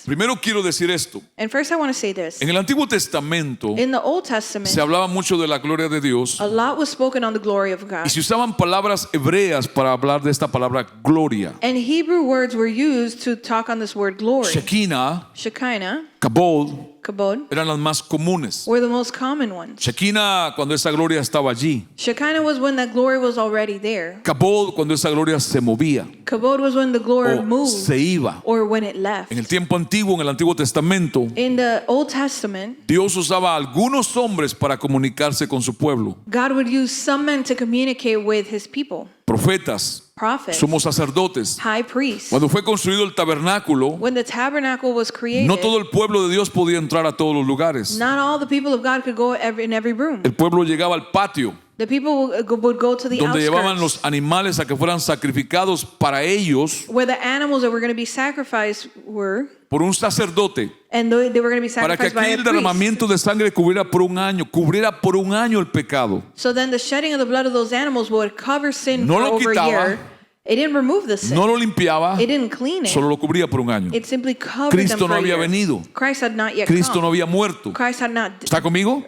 Primero quiero decir esto. And first I want to say this. En el Antiguo Testamento In the Old Testament, se hablaba mucho de la gloria de Dios a lot was spoken on the glory of God. y se usaban palabras hebreas para hablar de esta palabra gloria. And Hebrew words were used to talk on this word glory. Shekinah, Shekinah, Kabod kabod, eran las más comunes. were the most common ones. Shekinah cuando esa gloria estaba allí. Shekinah was when that glory was already there. Kabod cuando esa gloria se movía Kabod was when the glory o moved se iba. or when it left. En el tiempo antiguo, en el Antiguo Testamento, In the Old Testament, Dios usaba a algunos hombres para comunicarse con su pueblo. God would use some men to communicate with his people, Profetas, prophets, sumos sacerdotes. high priests. Cuando fue construido el tabernáculo, When the tabernacle was created, no todo el pueblo de Dios podía entrar a todos los lugares. not all the people of God could go in every room. El pueblo llegaba al patio, The people would go to the donde llevaban outskirts, los animales a que fueran sacrificados para ellos where the animals that were going to be sacrificed were, por un sacerdote, and they were going to be para que sacrificed by aquí a el priest. derramamiento de sangre cubriera por un año el pecado. So then the shedding of the blood of those animals would cover sin No for lo over a quitaba, year. It didn't remove the sin. No lo limpiaba, It didn't clean it. solo lo cubría por un año. It simply covered Cristo them no for a había year. venido. Christ had not yet Cristo come. no había muerto. Christ had not ¿Está conmigo?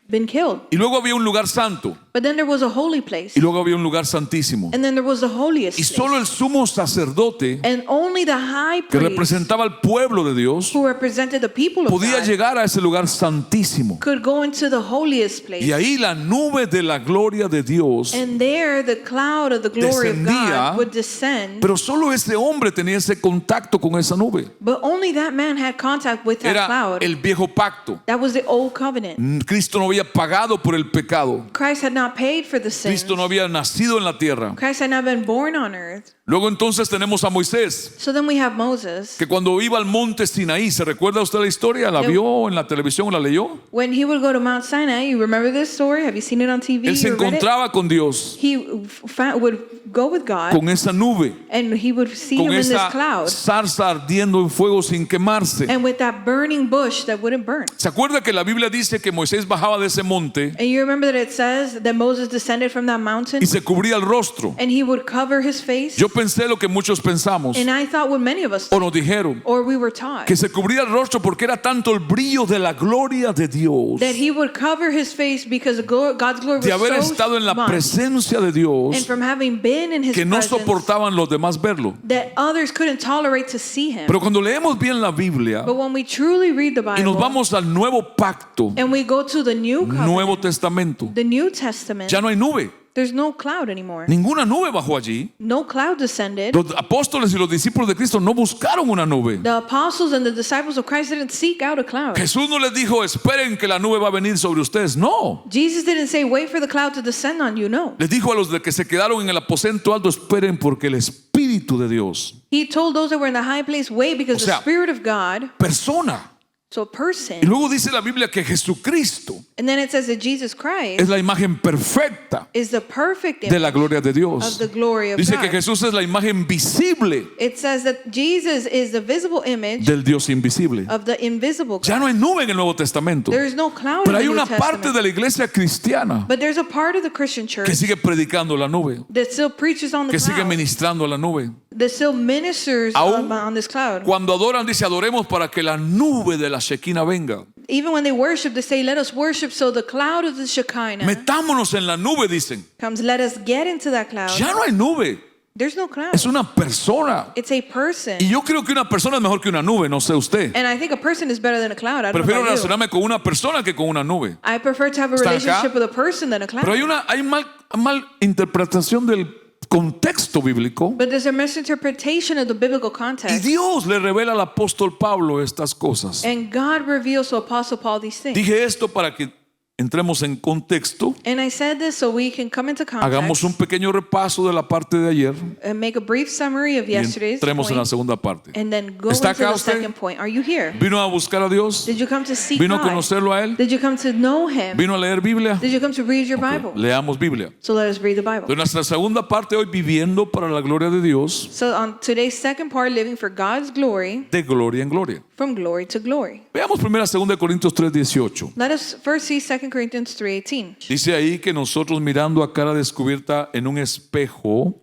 been killed. Y luego había un lugar santo. But then there was a holy place. Y luego había un lugar santísimo. And then there was the holiest Y place. solo el sumo sacerdote, And only the high que priest, representaba al pueblo de Dios, who represented the people of podía God, llegar a ese lugar santísimo. could go into the holiest place. Y ahí la nube de la gloria de Dios, And there the cloud of the glory of descendía, God would descend. pero solo ese hombre tenía ese contacto con esa nube. But only that man had contact with that Era cloud. el viejo pacto. That was the old covenant. Cristo no había pagado por el pecado. Christ had not paid for the sins. Cristo no había nacido en la tierra. Christ had not been born on earth. Luego entonces tenemos a Moisés, So then we have Moses. que cuando iba al monte Sinaí, ¿se recuerda usted la historia? ¿La vio en la televisión o la leyó? When he would go to Mount Sinai, you remember this story? Have you seen it on TV? Él se You read it? encontraba con Dios, He would go with God, con esa nube, and he would see con him in this esa cloud, zarza ardiendo en fuego sin quemarse. and with that burning bush that wouldn't burn. ¿Se acuerda que la Biblia dice que Moisés bajaba de ese monte And you remember that it says that Moses descended from that mountain, y se cubría el rostro? and he would cover his face. Yo pensé lo que muchos pensamos And I thought what many of us o nos dijeron, or we were taught, que se cubría el rostro porque era tanto el brillo de la gloria de Dios, that he would cover his face because God's glory de haber was so estado en la much, presencia de and Dios, from having been in his que no presence, soportaban los demás verlo. that others couldn't tolerate to see him. Pero cuando leemos bien la Biblia But when we truly read the y nos Bible, vamos al nuevo pacto, and we go to the New Nuevo Covenant, Testamento, the New Testament, ya no hay nube. there's no cloud anymore. Ninguna nube bajó allí. No cloud descended. Los apóstoles y los discípulos de Cristo no buscaron una nube. The apostles and the disciples of Christ didn't seek out a cloud. Jesús no les dijo, esperen que la nube va a venir sobre ustedes. No. Jesus didn't say, wait for the cloud to descend on you. No. Les dijo a los de que se quedaron en el aposento alto, esperen porque el Espíritu de Dios, He told those that were in the high place, wait, because O sea, the Spirit of God, persona. so a Y person, luego dice la Biblia que Jesucristo and then it says that Jesus es Christ la imagen perfecta is the perfect de la image gloria de of Dios. the glory of Dice que God. Jesús es la imagen visible It says that Jesus is the visible image del Dios invisible. of the invisible God. Ya no hay nube en el Nuevo Testamento. There is no cloud Pero in hay the New una parte Testament. de la iglesia cristiana But there's a part of the Christian church que sigue predicando la nube, that still preaches on the que sigue cloud, ministrando a la nube. that still ministers Aún on this cloud. Cuando adoran, dice, adoremos para que la nube de la Shekinah venga. Even when they worship, they say, let us worship so the cloud of the Shekinah Metámonos en la nube, dicen. comes. Let us get into that cloud. Ya no hay nube, There's no cloud. es una persona. It's a person. Y yo creo que una persona es mejor que una nube, no sé usted. And I think a person is better than a cloud. I don't know Prefiero about you. relacionarme con una persona que con una nube. I prefer to have a ¿Están relationship acá? with a person than a cloud. Pero hay mal interpretación del contexto bíblico. But there's a misinterpretation of the biblical Y context. Dios le revela al apóstol Pablo estas cosas. And God reveals to Apostle Paul these things. Dije esto para que entremos en contexto. And I said this so we can come into Hagamos un context pequeño repaso de la parte de ayer and make a brief summary of y yesterday's entremos en la point, segunda parte. and then go ¿Está into acá the usted? second point. Are you here? ¿Vino a buscar a Dios? Did you come to seek ¿Vino a God? conocerlo a Él? Did you come to know Him? ¿Vino a leer Biblia? Did you come to read your Bible? Leamos Biblia. So let us read the Bible. De nuestra segunda parte hoy, viviendo para la gloria de Dios, So on today's second part, living for God's glory, de gloria en gloria. from glory to glory. Veamos primero 2 Corintios 3:18. Let us first see 2 Corinthians 3:18. Dice ahí que nosotros mirando a cara descubierta en un espejo,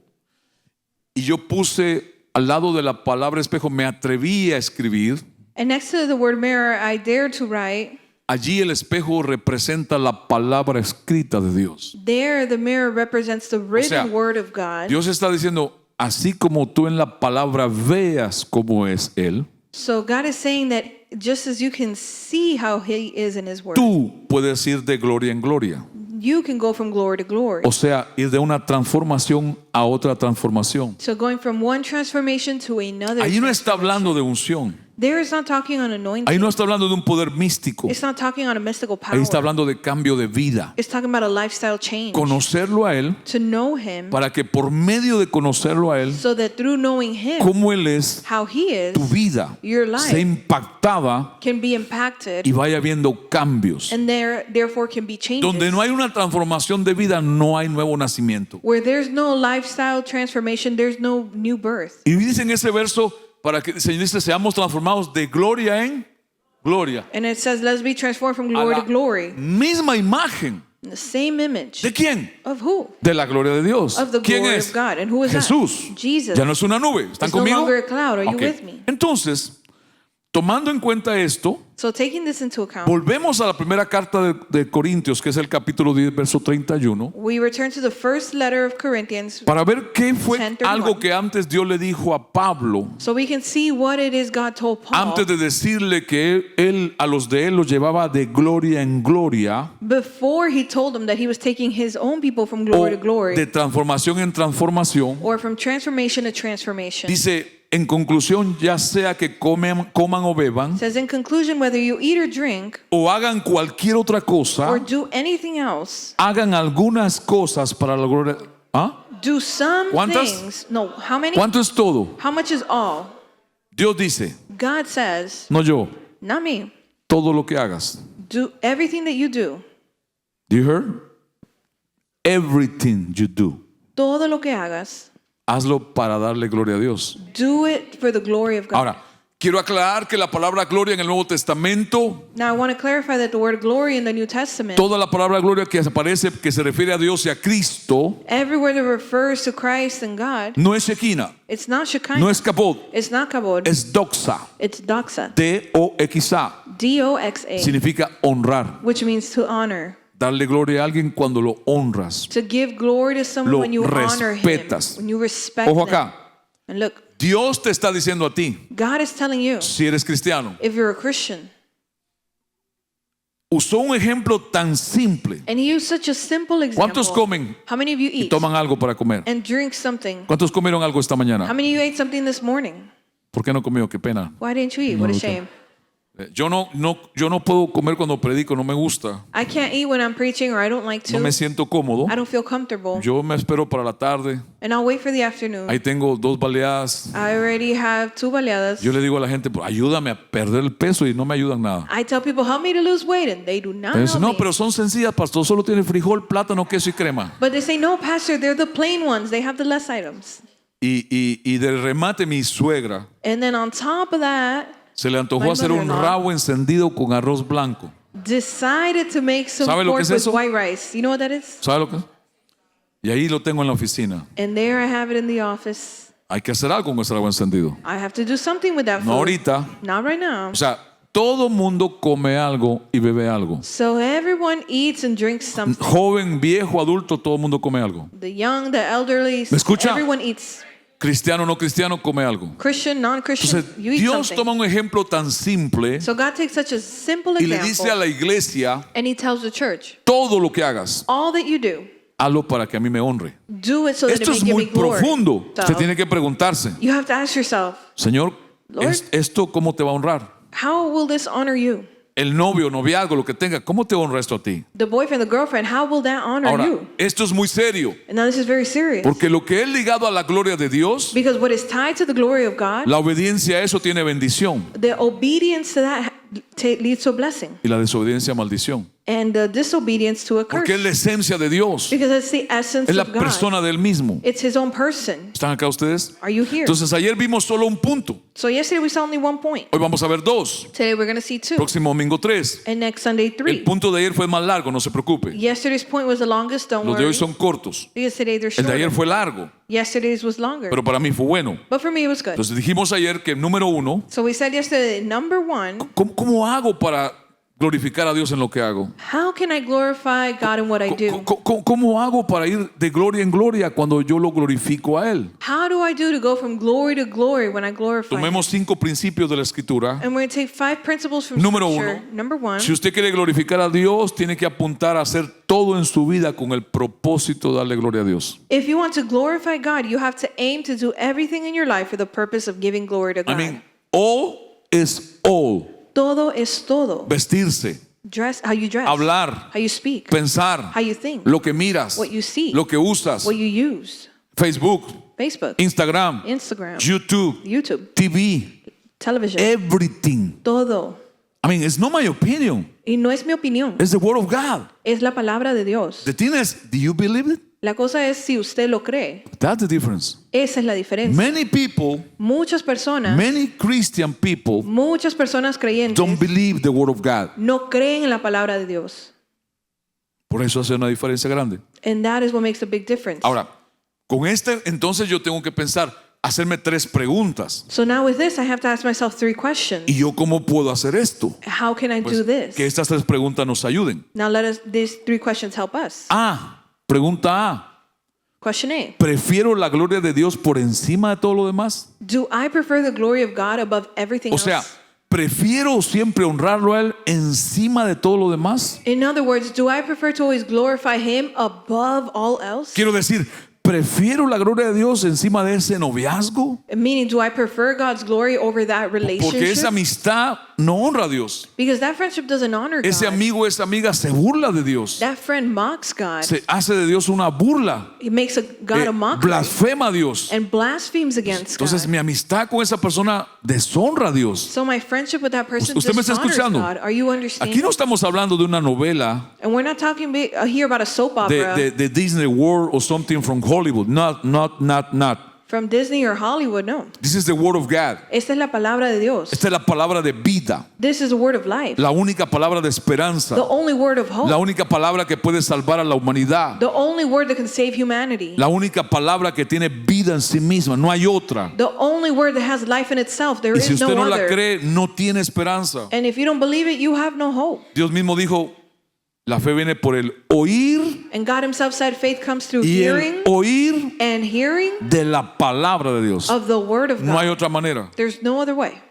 y yo puse al lado de la palabra espejo, me atreví a escribir, And next to the word mirror, I dare to write, allí el espejo representa la palabra escrita de Dios. there the mirror represents the written sea, word of God. Dios está diciendo, así como tú en la palabra veas cómo es Él, So God is saying that just as you can see how He is in His word, tú puedes ir de gloria en gloria. you can go from glory to glory. O sea, ir de una transformación a otra transformación. So going from one transformation to another. Ahí no está hablando de unción. There is not talking on anointing. Ahí no está hablando de un poder místico. It's not talking on a mystical power. Ahí está hablando de cambio de vida. It's talking about a lifestyle change. Conocerlo a Él, To know Him, para que por medio de conocerlo a Él, so that through knowing Him, cómo Él es, how He is, tu vida your life sea impactada can be impacted, y vaya habiendo cambios. and therefore can be changes. Donde no hay una transformación de vida, no hay nuevo nacimiento. Where there's no lifestyle transformation, there's no new birth. Y dice en ese verso, para que el Señor dice, seamos transformados de gloria en gloria. And it says, let's be transformed from A glory la to glory. misma imagen. The same image. ¿De quién? Of who? De la gloria de Dios. Of the ¿Quién glory es? of God. And who is Jesús. that? Jesus. Ya no es una nube. ¿Están It's no conmigo? longer a cloud. Are you Ok. with me? Entonces, tomando en cuenta esto, So taking this into account, volvemos a la primera carta de Corintios, que es el capítulo 10, verso 31, we return to the first letter of Corinthians, para ver qué fue 10:31. algo que antes Dios le dijo a Pablo, so we can see what it is God told Paul antes de decirle que él a los de él los llevaba de gloria en gloria, before he told him that he was taking his own people from o glory to glory, de transformación en transformación. or from transformation to transformation. Dice, en conclusión, ya sea que coman o beban, It says, in conclusion, whether you eat or drink o hagan cualquier otra cosa, or do anything else, hagan algunas cosas para la gloria. ¿Ah? do some ¿Cuántas? things. No, how many? ¿Cuánto es todo? How much is all? Dios dice, God says, no yo, not me. todo lo que hagas. Do everything that you do. Do you hear? Everything you do. Todo lo que hagas, Hazlo para darle gloria a Dios. do it for the glory of God. Ahora, quiero aclarar que la palabra gloria en el Nuevo Testamento, Now I want to clarify that the word glory in the New Testament, toda la palabra gloria que aparece, que se refiere a Dios y a Cristo, everywhere that refers to Christ and God, no es Shekinah, it's not Shekinah. no es Kabod, It's not kabod. es doxa. It's doxa. D-O-X-A. D-O-X-A, Significa honrar. which means to honor. Darle gloria a alguien cuando lo honras. To give glory to someone Lo when you honor him. respetas. When you respect Ojo them. acá. And look, Dios te está diciendo a ti, God is telling you, si eres cristiano, if you're a Christian, usó un ejemplo tan simple. and he used such a simple example. ¿Cuántos comen How many of you y eat toman algo para comer? and drink something? ¿Cuántos comieron algo esta How mañana? many of you ate something this morning? ¿Por qué no comió? Qué pena. Why didn't you eat? What a shame. Yo no puedo comer cuando predico, no me gusta. I can't eat when I'm preaching, or I don't like to. No me siento cómodo. I don't feel comfortable. Yo me espero para la tarde. And I'll wait for the afternoon. Ahí tengo 2 baleadas. I already have 2 baleadas. Yo le digo a la gente, "Pues, ayúdame a perder el peso", y no me ayudan nada. I tell people, help me to lose weight, and they do not Pero dice, help no, me. pero son sencillas, pastor. Solo tiene frijol, plátano, queso y crema. But they say, no, Pastor, they're the plain ones. They have the less items. Y de remate, mi suegra And then on top of that, se le antojó My hacer un mother-in-law rabo encendido con arroz blanco. decided to make some ¿Sabe lo que pork es with eso? white rice. You know what that is? ¿Sabe lo que es? Y ahí lo tengo en la oficina. And there I have it in the office. Hay que hacer algo con ese rabo encendido. I have to do something with that food. No ahorita. Not right now. O sea, todo mundo come algo y bebe algo. So everyone eats and drinks something. Joven, viejo, adulto, todo el mundo come algo. The young, the elderly, ¿Me escucha? everyone eats. Cristiano, no cristiano, come algo. Christian, non-Christian, Entonces, you eat Dios something. toma un ejemplo tan simple So God takes such a simple y le dice a example la iglesia, and he tells the church, todo lo que hagas, all that you do, hazlo para que a mí me honre. do it so that it Esto may es give muy me glory. profundo. So, Usted tiene que preguntarse, you have to ask yourself, Señor, Lord, ¿esto cómo te va a honrar? how will this honor you? El novio, noviazgo, lo que tenga, ¿cómo te honra esto a ti? The boyfriend, the girlfriend, how will that honor Ahora, you? esto es muy serio, And now this is very serious. porque lo que es ligado a la gloria de Dios, Because what is tied to the glory of God, la obediencia a eso tiene bendición the obedience to that leads to a blessing. y la desobediencia a maldición. and disobedience to a curse. Porque es la esencia de Dios. Because it's the essence Es la of God. persona del mismo. It's his own person. ¿Están acá ustedes? Are you here? Entonces ayer vimos solo un punto. So yesterday we saw only one point. Hoy vamos a ver dos. Today we're going to see two. Próximo domingo 3. And next Sunday El 3. punto de ayer fue más largo, no se preocupe. Yesterday's point was the longest, don't Los de worry. hoy son cortos. Because today they're El de ayer shorter. fue largo, Yesterday's was longer. pero para mí fue bueno. But for me it was good. Entonces dijimos ayer que número 1, So we said yesterday, number one, ¿cómo hago para glorificar a Dios en lo que hago? how can I glorify God in what I do? ¿Cómo hago para ir de gloria en gloria cuando yo lo glorifico a Él? How do I do to go from glory to glory when I glorify Him? Tomemos 5 principios de la Escritura. And we're going to take 5 principles from Número Scripture. 1, Number one, si usted quiere glorificar a Dios, tiene que apuntar a hacer todo en su vida con el propósito de darle gloria a Dios. if you want to glorify God, you have to aim to do everything in your life for the purpose of giving glory to God. I mean, all is all. Todo es todo. Vestirse, Dress, how you dress, hablar, how you speak, pensar, how you think, lo que miras, what you see, lo que usas, what you use. Facebook, Facebook, Instagram, Instagram, YouTube, YouTube, TV, television, everything. todo. I mean, it's not my opinion. Y no es mi opinión, It's the word of God. es la palabra de Dios. The thing is, do you believe it? La cosa es si usted lo cree. That's the difference. Esa es la diferencia. Many people, Muchas personas, many Christian people muchas personas creyentes don't believe the word of God. no creen en la palabra de Dios. Por eso hace una diferencia grande. And that is what makes a big difference. Ahora, con entonces yo tengo que pensar, hacerme 3 preguntas. So now with this, I have to ask myself 3 questions. ¿Y yo cómo puedo hacer esto? How can I do this? Que estas 3 preguntas nos ayuden. Now these 3 questions help us. Pregunta A. Question A. ¿Prefiero la gloria de Dios por encima de todo lo demás? Do I prefer the glory of God above everything O sea, else? ¿prefiero siempre honrarlo a Él encima de todo lo demás? In other words, do I prefer to always glorify Him above all else? Quiero decir, ¿prefiero la gloria de Dios encima de ese noviazgo? Meaning, do I prefer God's glory over that Porque relationship? esa amistad no honra a Dios. Because that friendship doesn't honor Ese God. amigo, esa amiga se burla de Dios. That friend mocks God. Se hace de Dios una burla. He makes God a mockery Blasfema a Dios. and blasphemes against Entonces God. mi amistad con esa persona deshonra a Dios. So my friendship with that person ¿Usted me está dishonors escuchando? God. Are you understanding? Aquí no estamos hablando de una novela And we're not talking here about a soap opera de Disney World or something from Hollywood. Not. from Disney or Hollywood. No. This is the word of God. Esta es la palabra de Dios. Esta es la palabra de vida. This is the word of life. La única palabra de esperanza. The only word of hope. La única palabra que puede salvar a la humanidad. The only word that can save humanity. La única palabra que tiene vida en sí misma. No hay otra. The only word that has life in itself. There Y si is usted no no la other. cree, no tiene esperanza. And if you don't believe it, you have no hope. Dios mismo dijo, la fe viene por el oír And God himself said faith comes through y hearing el oír and hearing de la palabra de Dios. of the word of No hay God. otra manera. There's no other way.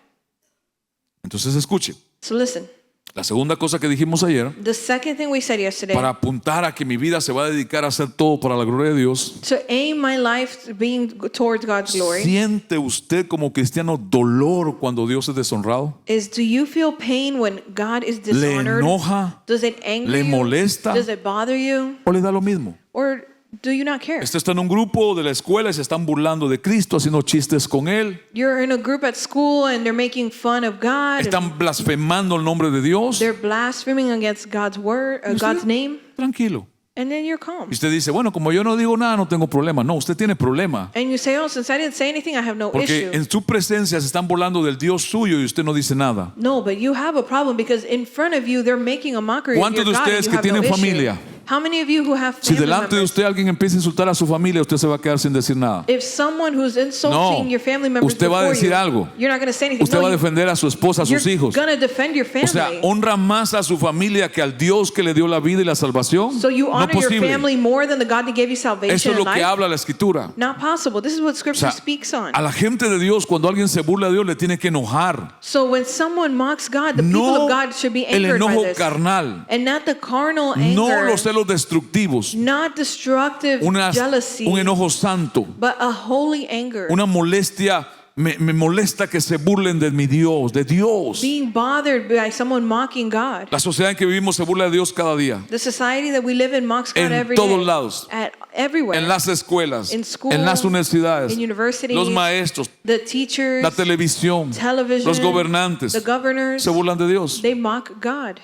Entonces escuche. So listen, La segunda cosa que dijimos ayer, the second thing we said yesterday, para apuntar a que mi vida se va a dedicar a hacer todo para la gloria de Dios. to aim my life being towards God's glory, ¿Siente usted como cristiano dolor cuando Dios es deshonrado? is do you feel pain when God is ¿Le dishonored? enoja? Does it anger ¿Le you? molesta? Does it bother you? ¿O le da lo mismo? Or do you not care? Usted está en un grupo de la escuela y se están burlando de Cristo, haciendo chistes con Él. You're in a group at school and they're making fun of God. Están blasfemando el nombre de Dios. They're blaspheming against God's word, God's name, Tranquilo. and then you're calm. Y usted dice, bueno, como yo no digo nada, no tengo problema. No, usted tiene problema. And you say, oh, since I didn't say anything, I have no Porque issue. en su presencia se están burlando del Dios suyo y usted no dice nada. No, but you have a problem because in front of you, they're making a mockery of ¿Cuántos your de God and ustedes you que have no tienen issue. familia? How many of you who have Si family delante de members, usted alguien empieza a insultar a su familia, usted se va a quedar sin decir nada. if someone who's insulting No, your family members usted va a before decir you, algo. you're not going to say anything. Usted No, va a defender a su esposa, a sus you're hijos. going to defend your O sea, family. honra más a su familia que al Dios que le dio la vida y la salvación. So you No honor your posible. family more than the God that gave you Eso salvation es and lo que life? habla la Escritura. Not possible. This is what O Scripture sea, speaks on. a la gente de Dios, cuando alguien se burla de Dios, le tiene que enojar. So when someone mocks God, the people No of God should be el angered by enojo this. carnal. And not the carnal anger, No los celos destructivos. not destructive jealousy, Un enojo santo. but a holy anger. Una molestia. Me molesta que se burlen de mi Dios, de Dios. Being bothered by someone mocking God. La sociedad en que vivimos se burla de Dios cada día. The society that we live in mocks God En every todos day. lados. Everywhere. En las escuelas, In schools, en las universidades, in universities, los maestros, the teachers, la televisión, television, los gobernantes the governors, se burlan de Dios. they mock God.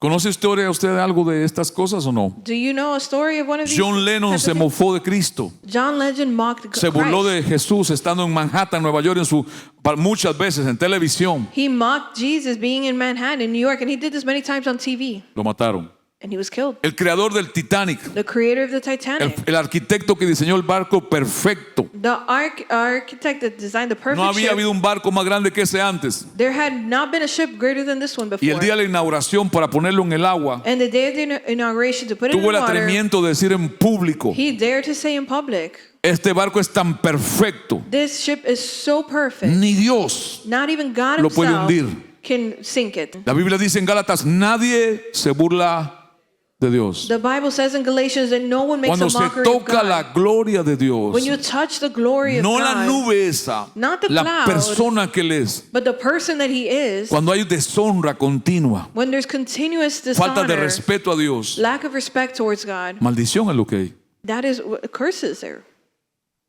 ¿Conoce usted algo de estas cosas o no? Do you know a story of one of these? John Lennon types se of things? mofó de Cristo. John Legend mocked Se burló Christ. de Jesús estando en Manhattan, Nueva York, muchas veces en televisión. He mocked Jesus being in Manhattan, in New York, and he did this many times on TV, Lo mataron. and he was killed. El creador del Titanic, The creator of the Titanic, el arquitecto que diseñó el barco perfecto. the architect that designed the perfect No había ship. habido un barco más grande que ese antes. There had not been a ship greater than this one Y before. el día de la inauguración, para ponerlo en el agua, And the day of the inauguration, to put it in tuvo el the water, atrevimiento de decir en público: he dared to say in public, este barco es tan perfecto, this ship is so perfect, ni Dios. not even God Lo puede himself hundir. can sink it. La Biblia dice en Gálatas: nadie se burla de Dios. The Bible says in Galatians that no one makes Cuando a se mockery of toca God. la gloria de Dios, When you touch the glory of no God, la nube esa, not the la cloud, persona que Él es. but the person that he is, Cuando hay deshonra continua, when there's continuous falta de dishonor, respeto a Dios, lack of respect towards God, maldición es lo que hay. that is curses there.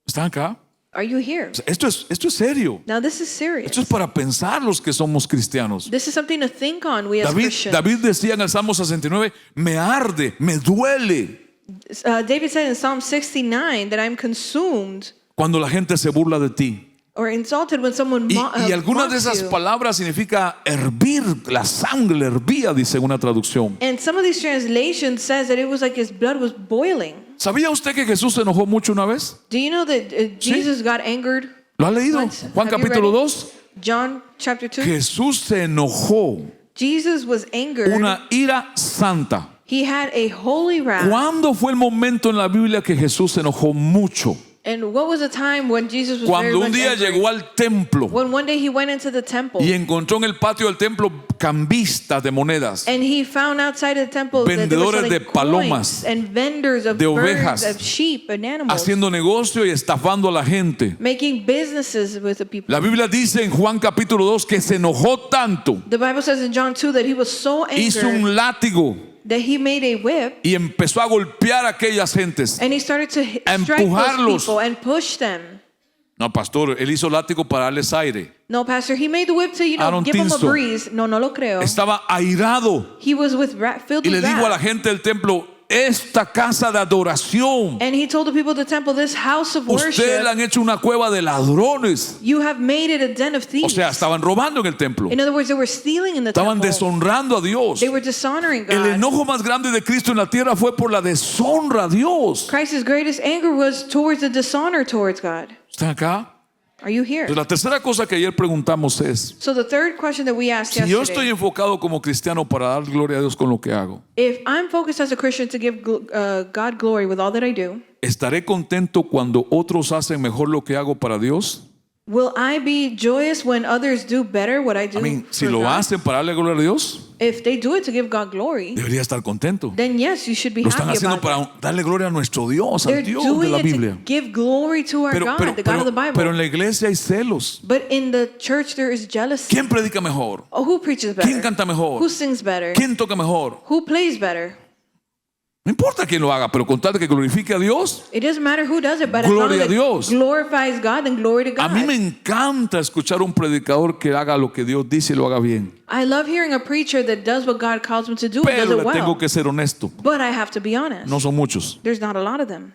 ¿Están acá? Are you here? Esto es serio. Now this is serious. Esto es para pensar los que somos cristianos. This is something to think on, we as Christians. David decía en el Salmo 69: me arde, me duele David said in Psalm 69 that I'm consumed cuando la gente se burla de ti. or insulted when someone Y algunas de mocks esas you. palabras significa hervir, la sangre le hervía, dice una traducción. And some of these translations says that it was like his blood was boiling. ¿Sabía usted que Jesús se enojó mucho una vez? Do you know that Jesus got angered? ¿Lo ha leído? Once. Juan Have you capítulo read it? 2. John chapter 2. Jesús se enojó, Jesus was angered. una ira santa. He had a holy wrath. ¿Cuándo fue el momento en la Biblia que Jesús se enojó mucho? And what was the time when Jesus was Cuando very un much día angry? llegó al templo When one day he went into the temple y encontró en el patio del templo cambistas de monedas, and he found outside of the temple that they were vendedores selling de palomas, coins and vendors of de birds, ovejas, of sheep and animals, haciendo negocio y estafando a la gente. making businesses with the people. La Biblia dice en Juan capítulo 2 que se enojó tanto, The Bible says in John 2 that he was so hizo angered un látigo that he made a whip y empezó a golpear a aquellas gentes. and he started to A strike those empujarlos. people and push them. No, pastor, él hizo látigo para darles aire. No, Pastor, he made the whip to, I don't give them a think so. breeze. No, no lo creo. Estaba airado He was filled y with le dijo a la wrath. gente del templo: esta casa de adoración, And he told the people of the temple, this house of ustedes worship, le han hecho una cueva de ladrones. you have made it a den of O thieves. sea, estaban robando en el templo, In other words, they were stealing in the estaban temple. deshonrando a Dios. They were dishonoring El God. enojo más grande de Cristo en la tierra fue por la deshonra a Dios. Christ's greatest anger was towards the dishonor towards God. ¿Están acá? Are you here? Entonces, la tercera cosa que ayer preguntamos es: So the third question that we asked si yo estoy yesterday, enfocado como cristiano para dar gloria a Dios con lo que hago, if I'm focused as a Christian to give God glory with all that I do, ¿estaré contento cuando otros hacen mejor lo que hago para Dios? will I be joyous when others do better what I do Si for lo God? hacen para darle gloria a Dios, If they do it to give God glory, debería estar contento. then yes, you should be Lo están happy haciendo about that. para darle gloria a nuestro Dios, al They're Dios de doing la it to Biblia. give glory to our God, the God of the Bible. Pero en la iglesia hay celos. But in the church there is jealousy. ¿Quién predica mejor? Oh, who preaches better? ¿Quién canta mejor? Who sings better? ¿Quién toca mejor? Who plays better? No importa quién lo haga, pero con tal de que glorifique a Dios. It doesn't matter who does it, but as long Gloria as a Dios. it glorifies God, then glory to A God. mí me encanta escuchar un predicador que haga lo que Dios dice y lo haga bien. I love hearing a preacher that does what God calls him to do and does Pero it le tengo well. que ser honesto. But I have to be honest. No son muchos. There's not a lot of them.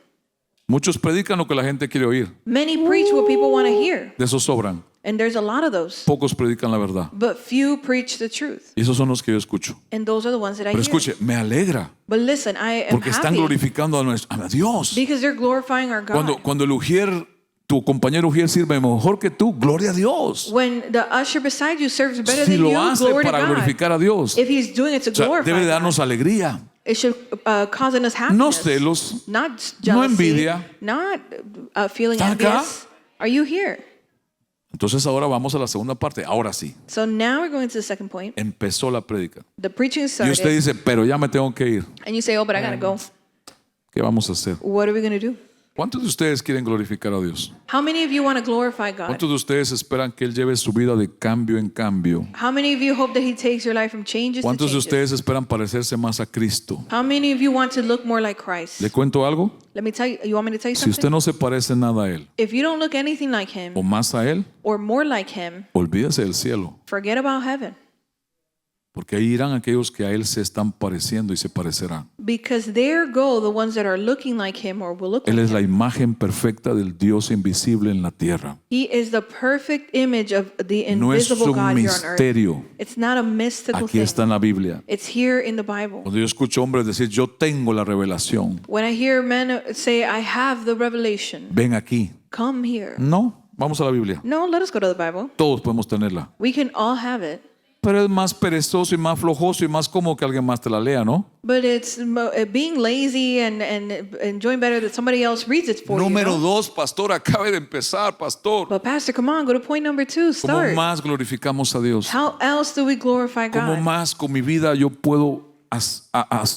Muchos predican lo que la gente quiere oír. Many preach what people want to hear, De esos sobran. and there's a lot of those. Pocos predican la verdad. But few preach the truth, Y esos son los que yo escucho. and those are the ones that I Pero hear. escuche, me alegra But listen, I am porque están happy glorificando a Dios. because they're glorifying our God. Cuando el ujier, tu compañero ujier sirve mejor que tú, gloria a Dios. When the usher beside you serves better Si than lo you, hace glory to para God. glorificar a Dios, If he's doing it to o sea, glorify debe God, darnos alegría. it should cause us happiness. No celos, not no jealousy, envidia. not feeling ¿Están acá? envious. Are you here? Entonces ahora vamos a la segunda parte. Ahora sí, So now we're going to the second point. empezó la prédica. The preaching Y started, usted dice, pero ya me tengo que ir. and you say, "Oh, but I gotta go." ¿Qué vamos a hacer? What are we going to do? ¿Cuántos de ustedes quieren glorificar a Dios? How many of you want to glorify God? ¿Cuántos de ustedes esperan que Él lleve su vida de cambio en cambio? How many of you hope that He takes your life from changes to ¿Cuántos de changes? ustedes esperan parecerse más a Cristo? How many of you want to look more like Christ? ¿Le cuento algo? Let me tell you. You want me to tell you Si something? usted no se parece nada a Él If you don't look anything like Him o más a Él, or more like Him, olvídese del cielo. forget about heaven. Porque ahí irán aquellos que a él se están pareciendo y se parecerán. Because there go the ones that are looking like him or will look Él like es la him. imagen perfecta del Dios invisible en la tierra. He is the perfect image of the No es invisible un God here on earth. misterio. It's not a mystical Aquí está thing. en la Biblia. It's here in the Bible. Cuando yo escucho hombres decir, yo tengo la revelación, When I hear men say, I have the revelation, ven aquí. come here. No, vamos a la Biblia. No, let us go to the Bible. Todos podemos tenerla. We can all have it. Pero es más perezoso y más flojoso y más cómodo que alguien más te la lea, ¿no? But it's being lazy and enjoying better that somebody else reads it for Número you. No? 2, pastor, acabe de empezar, pastor. But Pastor, come on, go to point number 2. ¿Cómo Start. más glorificamos a Dios? How else do we glorify ¿Cómo God? más con mi vida yo puedo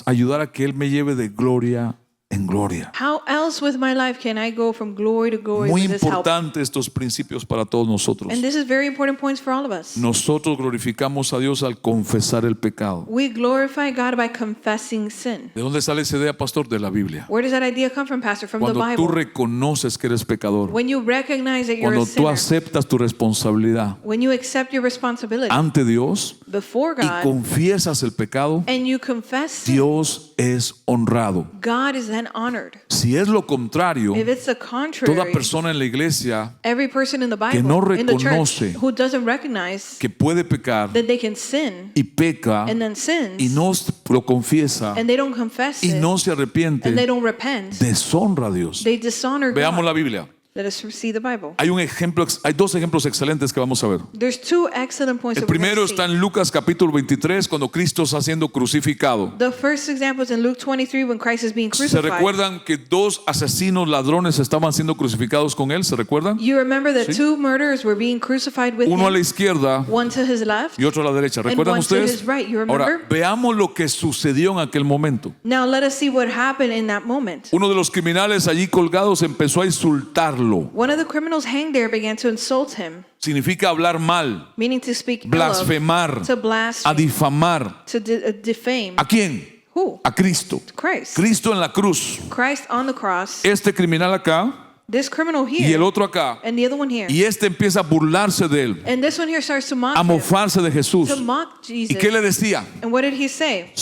ayudar a que Él me lleve de gloria en gloria? How else with my life can I go from glory to glory Muy with this help? importante estos principios para todos nosotros. And this is very important points for all of us. Nosotros glorificamos a Dios al confesar el pecado. We glorify God by confessing sin. ¿De dónde sale esa idea, pastor? De la Biblia. Where does that idea come from, Pastor? From the Cuando tú Bible. reconoces que eres pecador, When you recognize that you're cuando a tú sinner, aceptas tu responsabilidad when you accept your responsibility ante Dios before y God, confiesas el pecado, and you confess sin, Dios es honrado. God is then honored. Si es lo contrario, If it's the toda contrary, persona en la iglesia every person in the Bible, que no in the church, reconoce who doesn't recognize que puede pecar that they can sin y peca and then sins, y no lo confiesa and they don't confess y it, no se and they arrepiente, don't repent, deshonra a Dios. they dishonor Veamos God. la Biblia. Let us see the Bible. Hay dos ejemplos excelentes que vamos a ver. There's 2 excellent points El that we're going primero to see. está en Lucas capítulo 23 cuando Cristo está siendo crucificado. The first example is in Luke 23 when Christ is being ¿Se crucified. recuerdan que 2 asesinos ladrones estaban siendo crucificados con él? ¿Se recuerdan? You remember that 2 murderers were being crucified with Uno a la him, izquierda one to his left. y otro a la derecha. And ¿Recuerdan one to ustedes? his right, you Ahora, remember? veamos lo que sucedió en aquel momento. Now let us see what happened in that moment. Uno de los criminales allí colgados empezó a insultarlo. One of the criminals hanged there began to insult him, Significa hablar mal, meaning to speak ill blasfemar, of, to a blaspheme, difamar. to defame. ¿A quién? Who? A Cristo. Christ. Cristo en la cruz. Christ on the cross. Este criminal acá This criminal y el here otro acá. and the other one here. Y este empieza a burlarse de él, And this one here starts to mock a him, mofarse de Jesús. to mock ¿Y Jesus. qué le decía? And what did he say?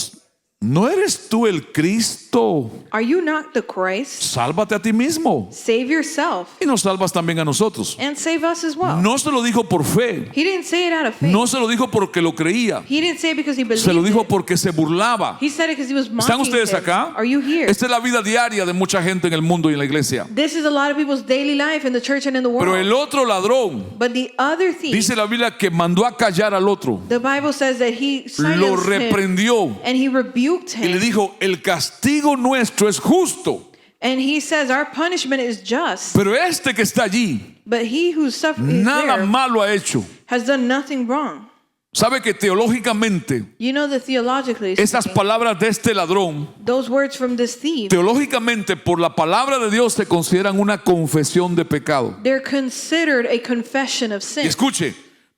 ¿No eres tú el Cristo? Are you not the Christ? Sálvate a ti mismo. Save yourself Y nos salvas también a nosotros. and save us as well. No se lo dijo por fe. He didn't say it out of faith. No se lo dijo porque lo creía. He didn't say it because he believed Se lo dijo it. porque se burlaba. He said it because he was ¿Están mocking ustedes him. acá? Are you here? Esta es la vida diaria de mucha gente en el mundo y en la iglesia. This is a lot of people's daily life in the church and in the world. Pero el otro ladrón, But the other thief, dice la Biblia que mandó a callar al otro. the Bible says that he Lo silenced him reprendió and he rebuked y le him. dijo, el castigo nuestro es justo. And he says our punishment is just. Pero este que está allí, But he who suffers nada there malo ha hecho. has done nothing wrong. Sabe que teológicamente You know that theologically esas speaking, palabras de este ladrón, those words from this thief, teológicamente por la palabra de Dios se consideran una confesión de pecado. they're considered a confession of Y sin. escuche,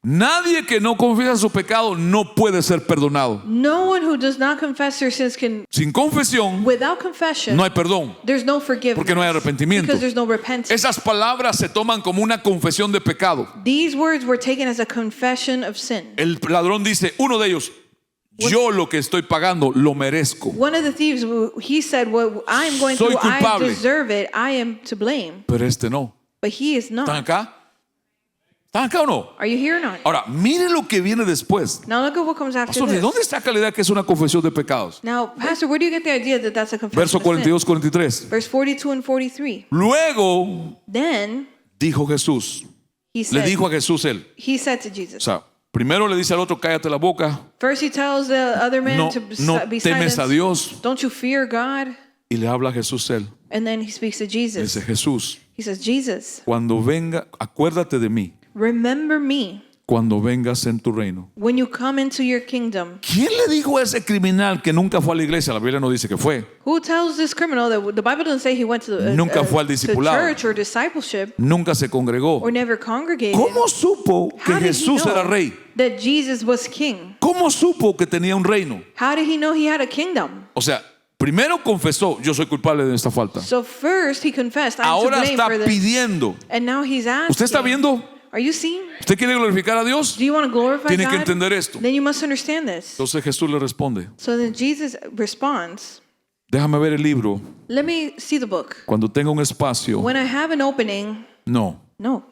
nadie que no confiesa su pecado no puede ser perdonado. No one who does not confess their sins can, Sin confesión without confession, no hay perdón. there's no forgiveness. Porque no hay arrepentimiento. Because there's no repentance. Esas palabras se toman como una confesión de pecado. These words were taken as a confession of sin. El ladrón dice, uno de ellos, yo lo que estoy pagando lo merezco. One of the thieves, he said, what I am going Soy through, I culpable. deserve it. I am to blame. Pero este no. But he is ¿Están not. acá? ¿Están acá o no? Are you here or not? Ahora, mire lo que viene después. Now look at what comes after Pastor, ¿de this. dónde saca la idea que es una confesión de pecados? Now, Pastor, where do you get the idea that that's a confession Verso of sin? 42, 43. Verse 42 and 43. Luego Then dijo Jesús, he le said, dijo a Jesús él. he said to O Jesus. sea, primero le dice al otro, cállate la boca. First he tells the other man No, to no be temes a silent. Dios. Don't you fear God? Y le habla a Jesús él. And then he speaks to Le Jesus. dice, Jesús, He says, Jesus, cuando venga, acuérdate de mí remember me cuando vengas en tu reino. when you come into your kingdom. ¿Quién le dijo a ese criminal que nunca fue a la iglesia? La Biblia no dice que fue. Who tells this criminal that the Bible doesn't say he went to, Nunca fue al to discipulado. church or discipleship Nunca se congregó. or never congregated? ¿Cómo supo que How did he Jesús know era rey? that Jesus was king? ¿Cómo supo que tenía un reino? How did he know he had a kingdom? O sea, primero confesó, yo soy culpable de esta falta. So first he confessed, I'm Ahora to blame está for this. pidiendo. And now he's asking. ¿Usted está viendo? Are you seeing? ¿Usted quiere glorificar a Dios? Do you want to glorify Tiene que God? entender esto. Then you must understand this. Entonces Jesús le responde, So then Jesus responds, déjame ver el libro. let me see the book. Cuando tenga un espacio, When I have an opening, no, no,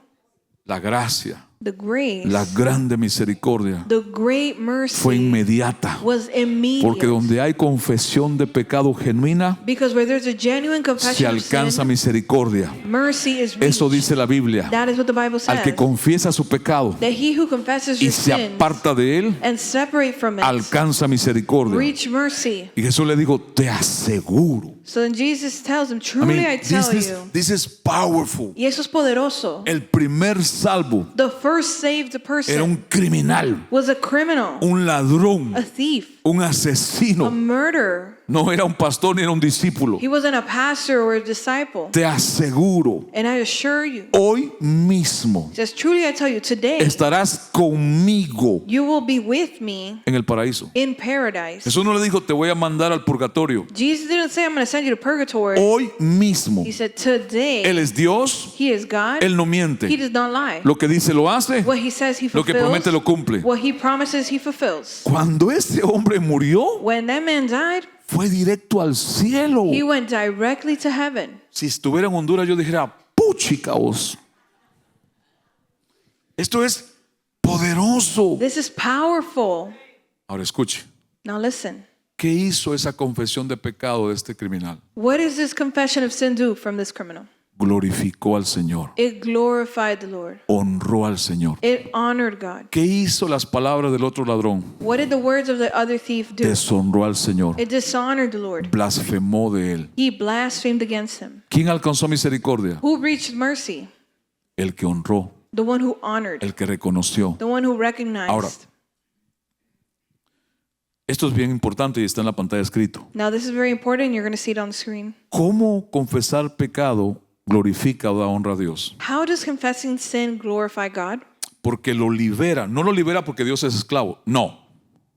la gracia, the grace, la grande misericordia the great fue mercy inmediata. was immediate. Porque donde hay confesión de pecado genuina, Because where there's a genuine se confession of alcanza sin, misericordia. mercy is Eso reached. dice la Biblia. That is what the Bible Al que says. confiesa su pecado That he who confesses y his se sins aparta de él, and separate from it, alcanza misericordia. reach mercy. Y Jesús le dijo, te aseguro. So then Jesus tells him, I truly I mean, tell you, this is powerful. y eso es poderoso. El primer salvo The first saved era person un criminal, was a criminal, un ladrón, a thief, un a asesino. murderer. No era un pastor ni era un discípulo. He wasn't a pastor or a disciple. Te aseguro, And I assure you, hoy mismo he says, truly I tell you, today estarás conmigo you will be with me en el paraíso. in paradise. Jesús no le dijo, te voy a mandar al purgatorio. Jesus didn't say, I'm going to send you to purgatory. Hoy mismo. He said, today, Él es Dios, he is God. Él no He miente. does not lie. Lo que dice lo hace, What he says, he lo que fulfills. promete lo cumple. What he promises, he fulfills. Cuando ese hombre murió, When that man died, fue directo al cielo. he went directly to heaven. Si estuviera en Honduras, yo dijera, puchicaos. Esto es poderoso. This is powerful. Ahora escuche, Now listen. ¿qué hizo esa confesión de pecado de este criminal? What does this confession of sin do from this criminal? Glorificó al Señor, It glorified the Lord. honró al Señor. It honored God. ¿Qué hizo las palabras del otro ladrón? What did the words of the other thief do? Deshonró al Señor, It dishonored the Lord. blasfemó de él. He blasphemed against him. ¿Quién alcanzó misericordia? Who reached mercy? El que honró, The one who honored. el que reconoció. The one who recognized. Ahora, esto es bien importante y está en la pantalla escrito. Now this is very important. You're going to see it on the screen. ¿Cómo confesar pecado glorifica o da honra a Dios? How does confessing sin glorify God? Porque lo libera. No lo libera porque Dios es esclavo. No.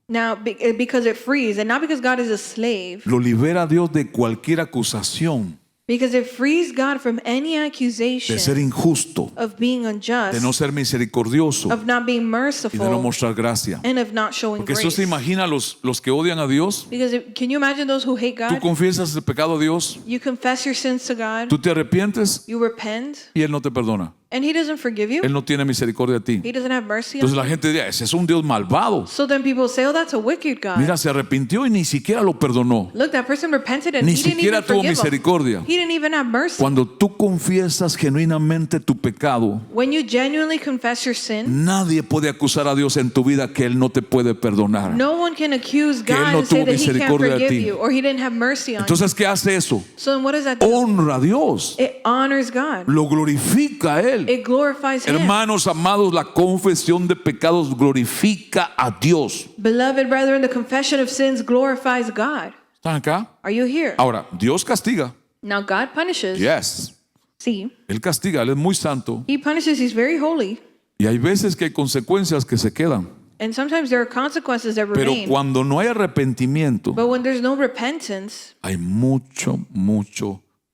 Now, because it frees, and not because God is a slave, Lo libera a Dios de cualquier acusación, because it frees God from any de ser accusation injusto, of being de unjust, no ser misericordioso of not being y de no merciful, mostrar gracia. and of not showing Porque eso se grace. imagina los que odian a Dios. Because can you imagine those who hate Tú God? confiesas el pecado a Dios, You confess your sins to God, tú te arrepientes you repent, y Él no te perdona. and He doesn't forgive you. Él no tiene misericordia de ti. He doesn't have mercy on Entonces you. la gente diría, ese es un Dios malvado. So then people say, oh, that's a wicked God. Mira, se arrepintió y ni siquiera lo perdonó. Look, that person repented and Ni He didn't siquiera even tuvo forgive him. misericordia. He didn't even have mercy. Cuando tú confiesas genuinamente tu pecado, When you genuinely confess your sin, nadie puede acusar a Dios en tu vida que Él no te puede perdonar. no one can accuse Que Él God no and say tuvo that He can't misericordia de forgive ti. you or He didn't have mercy on you. Entonces, ¿qué hace eso? So then what does that do? Honra a Dios. It honors God. Lo glorifica a Él. It glorifies Him. Hermanos amados, la confesión de pecados glorifica a Dios. Beloved brethren, the confession of sins glorifies God. ¿Están acá? Are you here? Ahora, Dios castiga. Now God punishes. Yes. See, Él castiga, Él es muy santo. He punishes. He's very holy. Y hay veces que hay consecuencias que se quedan. And sometimes there are consequences that Pero remain. cuando no hay arrepentimiento, But when there's no repentance, hay mucho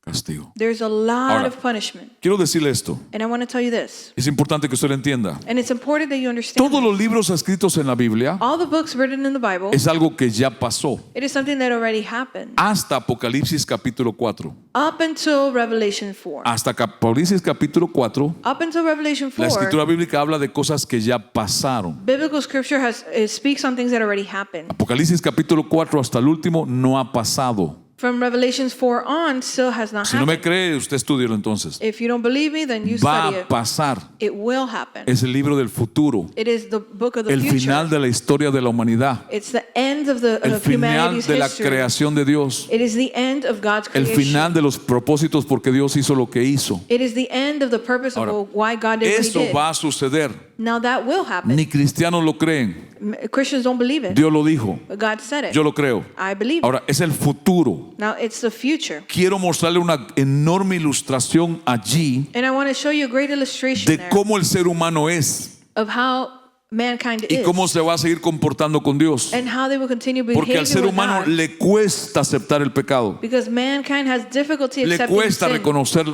castigo. there's a lot Ahora, of punishment. Quiero decirle esto. And I want to tell you this. Es importante que usted lo entienda. And it's important that you understand. Todos los libros escritos en la Biblia All the books written in the Bible, es algo que ya pasó. it is something that already happened. Hasta Apocalipsis capítulo 4. Up until Revelation 4. Hasta Apocalipsis capítulo 4, Up until Revelation la 4, escritura bíblica habla de cosas que ya pasaron. biblical scripture it speaks on things that already happened. Apocalipsis capítulo 4 hasta el último no ha pasado. From Revelations 4 on, still has not Si no me happened. cree, usted estudielo entonces. If you don't believe me, then you Va study a it. pasar. It will happen. Es el libro del futuro. It is the book of the El future. final de la historia de la humanidad. It's the end of the El of final humanity's de la history. creación de Dios. It is the end of God's El creation. final de los propósitos porque Dios hizo lo que hizo. It is the end of the purpose Ahora, of why God did what He Eso did. va a suceder. Now that will happen. Ni cristianos lo creen. Christians don't believe it. Dios lo dijo. But God said it. Yo lo creo. I believe it. Ahora, es el futuro. Now it's the future. Quiero mostrarle una enorme ilustración allí And I want to show you a great illustration de there cómo el ser humano es. of how mankind y is cómo se va a seguir comportando con Dios. and how they will continue Porque al behaving ser with humano God. le cuesta aceptar el pecado. Because mankind has difficulty Le accepting cuesta sin, reconocer,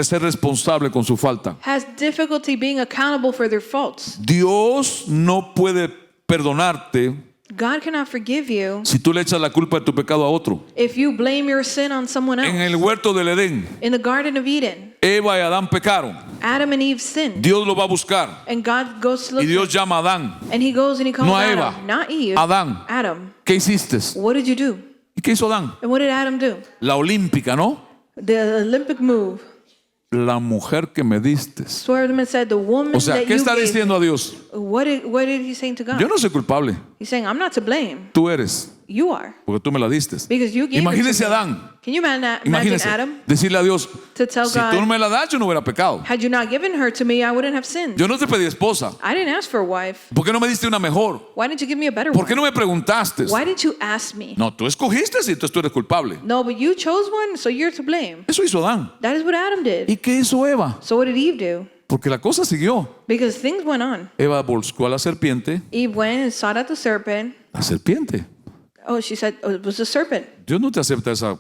ser responsable con su falta. has difficulty being accountable for their faults. Dios no puede perdonarte God cannot forgive you si tú le echas la culpa de tu pecado a otro. if you blame your sin on someone En else. el huerto del Edén, In the Garden of Eden, Eva y Adán pecaron. Adam and Eve sinned. Dios lo va a buscar. And God goes to look Y for Dios llama a Adán. and he goes and he calls No a Adam, Eva. not Eve, Adán. Adam. ¿Qué hiciste? What did you do? ¿Y qué hizo Adán? And what did Adam do? La olímpica, ¿no? The Olympic move. La mujer que me diste. Swerveman said, the woman O sea, that ¿qué you está gave. diciendo a Dios? What did he say to God? Yo no soy culpable. He's saying, I'm not to blame. Tú eres, You are. porque tú me la diste. Because you gave Imagínese it a to me. Adán. Can you imagine Imagínese. Adam? Decirle a Dios, To tell si God, tú no me la das, yo no hubiera pecado. had you not given her to me, I wouldn't have sinned. Yo no te pedí esposa. I didn't ask for a wife. ¿Por qué no me diste una mejor? Why didn't you give me a better ¿Por one? qué no me preguntaste? Why didn't you ask me? No, tú escogiste y entonces tú eres culpable. No, but you chose one, so you're to blame. Eso hizo Adán. That is what Adam did. ¿Y qué hizo Eva? So what did Eve do? Porque la cosa siguió. Because things went on. Eva buscó a la serpiente. Eve went and sought out the serpent. La serpiente. Oh, she said, oh, it was a serpent. Dios no te acepta esa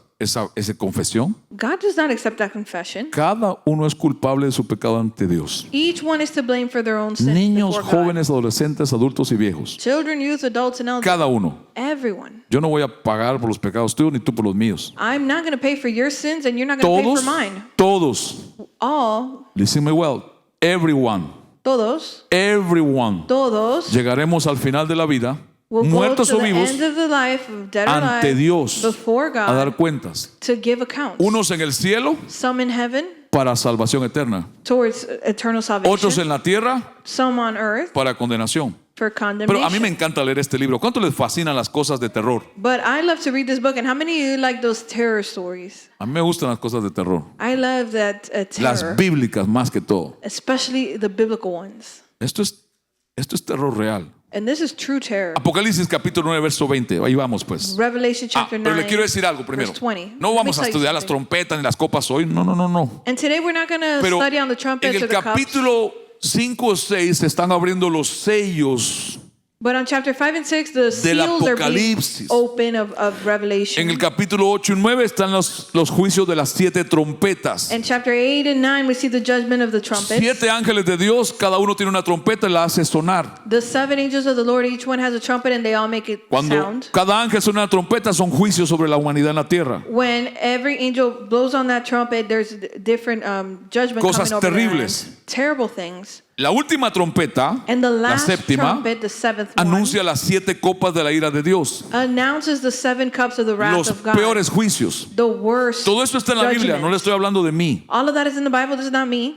confesión. God does not accept that confession. Cada uno es culpable de su pecado ante Dios. Each one is to blame for their own sin Niños, before God. jóvenes, adolescentes, adultos y viejos. Children, youth, adults, and elders. Cada uno. Everyone. Yo no voy a pagar por los pecados tuyos ni tú por los míos. I'm not going to pay for your sins, and you're not going to pay Todos, for mine. todos. All, Listen me well. Everyone. todos, Everyone. todos Llegaremos al final de la vida, will go muertos to o the vivos, end of the life, of dead or ante alive, Dios before a dar God, cuentas. to give accounts. Unos en el cielo Some in heaven, para salvación eterna. towards eternal Otros salvation. en la tierra Some on earth, para condenación. for Pero a mí me condemnation. encanta leer este libro. ¿Cuánto les fascinan las cosas de terror? But I love to read this book, and how many of you like those terror stories? A mí me gustan las cosas de terror. I love that Las terror, bíblicas más que todo. especially the biblical ones. Esto es terror real. And this is true terror. Apocalipsis capítulo 9, verso 20. Ahí vamos pues. Revelation chapter Pero 9, le quiero decir algo primero. verse 20. No Let me vamos a tell you estudiar las something. trompetas ni las copas hoy. No, no, no, no. And today we're not going to Pero study on the en trumpets or el the cups. capítulo 5 o 6 se están abriendo los sellos. But on chapter 5 and 6, the Del seals are being Apocalipsis. open of Revelation. En el capítulo 8 y 9 están los juicios de las 7 trompetas. In chapter 8 and 9, we see the judgment of the trumpets. 7 ángeles de Dios, cada uno tiene una trompeta y la hace sonar. The 7 angels of the Lord, each one has a trumpet, and they all make it Cuando sound. cada ángel suena una trompeta, son juicios sobre la humanidad en la tierra. When every angel blows on that trumpet, there's different judgment Cosas coming over their terribles. land. Terrible things. La última trompeta, And the la last séptima, trumpet, the 7th one, anuncia las 7 copas de la ira de Dios. announces the 7 cups of the wrath Los of God. peores juicios. The worst Todo esto está en la Biblia, judgment. no le estoy hablando de mí. All of that is in the Bible. This is not me.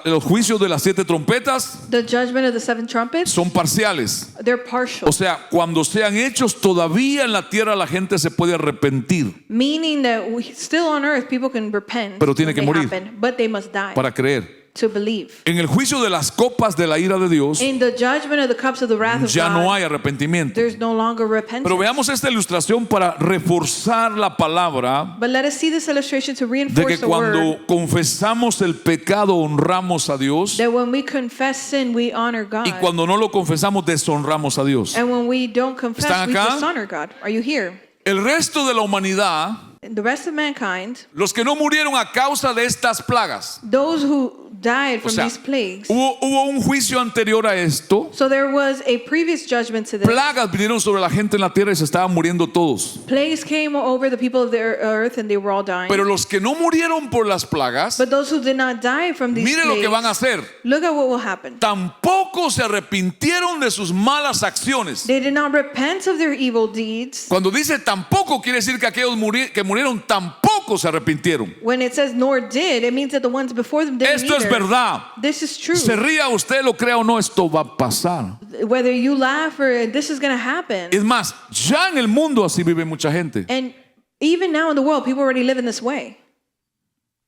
Los juicios de las 7 trompetas The judgment of the 7 trumpets, son parciales. they're partial. O sea, cuando sean hechos, todavía en la tierra la gente se puede arrepentir Meaning that still on earth people can repent Pero tiene when que they morir. happen, but they must die para creer. to believe. En el juicio de las copas de la ira de Dios, In the judgment of the cups of the wrath of ya God, no hay arrepentimiento. there's no longer repentance. Pero veamos esta ilustración para reforzar la palabra But let us see this illustration to de reinforce que the word cuando confesamos el pecado honramos a Dios that when we confess sin, we honor God. y cuando no lo confesamos deshonramos a Dios. And when we don't confess, ¿Están we acá? dishonor God. Are you here? El resto de la humanidad, The rest of mankind, los que no murieron a causa de estas plagas, those who died o from sea, these plagues. hubo un juicio anterior a esto. So there was a previous judgment to this. Plagas vinieron sobre la gente en la tierra y se estaban muriendo todos. Plagues came over the people of the earth and they were all dying. Pero los que no murieron por las plagas, But those who did not die from these miren lo que plagues, van a hacer. look at what will happen. Tampoco se arrepintieron de sus malas acciones. They did not repent of their evil deeds. Cuando dice tampoco, quiere decir que aquellos que murieron tampoco se arrepintieron. When it says nor did, it means that the ones before them didn't Esto es either. verdad. This is true. Se ría usted, lo crea o no, esto va a pasar. Whether you laugh or this is going to happen. Es más, ya en el mundo así vive mucha gente. And even now in the world, people already live in this way.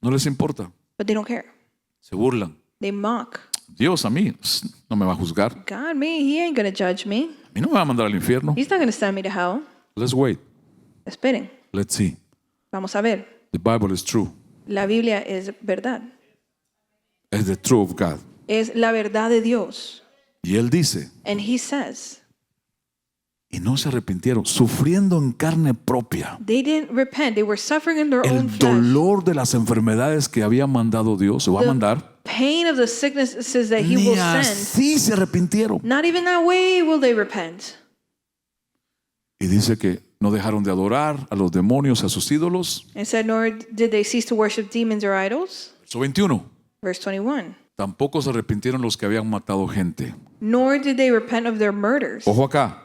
No les importa. But they don't care. Se burlan. They mock. Dios a mí no me va a juzgar. God, he ain't going to judge me. A mí no me va a mandar al infierno. He's not going to send me to hell. Let's wait. Esperen. Let's see. Vamos a ver. The Bible is true. La Biblia es verdad. It's the truth of God. es la verdad de Dios. Y él dice, And he says, y no se arrepintieron, sufriendo en carne propia they didn't repent. They were suffering in their own el flesh. dolor de las enfermedades que había mandado Dios, o va a mandar. Pain of the sicknesses that he Ni will send. así se arrepintieron. Not even that way will they repent. Y dice que no dejaron de adorar a los demonios, a sus ídolos. And said, nor did they cease to worship demons or idols. Verso 21. Verse 21. Tampoco se arrepintieron los que habían matado gente. Nor did they repent of their murders. Ojo acá.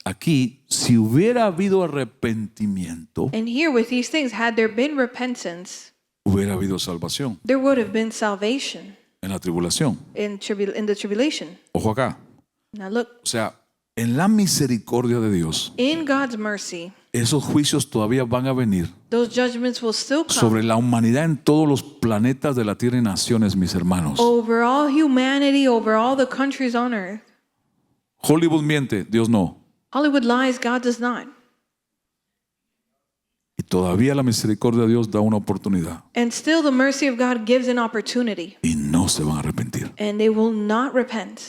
Aquí, si hubiera habido arrepentimiento, And here with these things, had there been repentance, hubiera habido salvación there would have been salvation en la tribulación. in the tribulation. Ojo acá. Now look, O sea, en la misericordia de Dios, in God's mercy, esos juicios todavía van a venir those judgments will still come sobre la humanidad en todos los planetas de la tierra y naciones, mis hermanos. over all humanity, over all the countries on earth. Hollywood miente, Dios no. Hollywood lies, God does not. Y todavía la misericordia de Dios da una oportunidad. And still the mercy of God gives an opportunity, Y no se van a arrepentir. and they will not repent.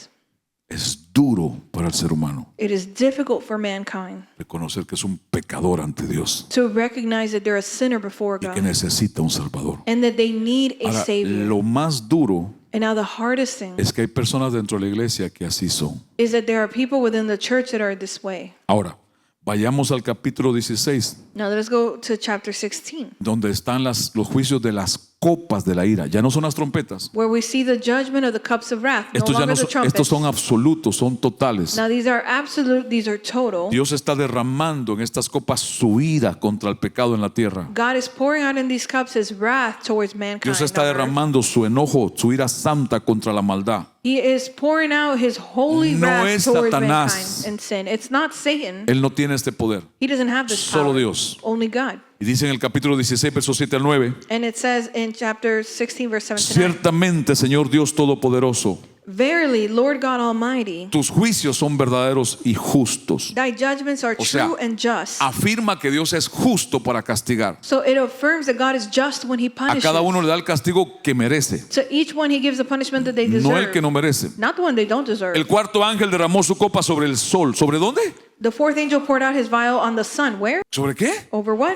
Es duro para el ser humano It is difficult for mankind reconocer que es un pecador ante Dios to recognize that they're a sinner before y que God necesita un Salvador. and that they need a Ahora, Savior. lo más duro And now the hardest thing es que hay personas dentro de la iglesia que así son. is that there are people within the church that are this way. Ahora, vayamos al capítulo 16, Now let's go to chapter 16, donde están los juicios de las copas de la ira. Ya no son las trompetas. where we see the judgment of the cups of wrath, no Estos, ya longer no the son, trumpets. estos son absolutos, son totales. Now these are absolute, these are total. Dios está derramando en estas copas su ira contra el pecado en la tierra. God is pouring out in these cups his wrath towards mankind. Dios está on earth. derramando su enojo, su ira santa contra la maldad. He is pouring out his holy No wrath es towards Satanás. mankind and sin. It's not Satan. Él no tiene este poder. He doesn't have this Solo power. Dios. Only God. Y dice en el capítulo 16, versos 7 al 9, And it says in chapter 16, verse 7 to 9, ciertamente, Señor Dios Todopoderoso, verily, Lord God Almighty, tus juicios son verdaderos y justos. thy judgments are O sea, true and just. Afirma que Dios es justo para castigar. So it affirms that God is just when he A punishes. cada uno le da el castigo que merece, To each one he gives the punishment that they deserve. no el que no merece. Not the one they don't deserve. El cuarto ángel derramó su copa sobre el sol. ¿Sobre dónde? The fourth angel poured out his vial on the sun. Where? ¿Sobre qué? Over what?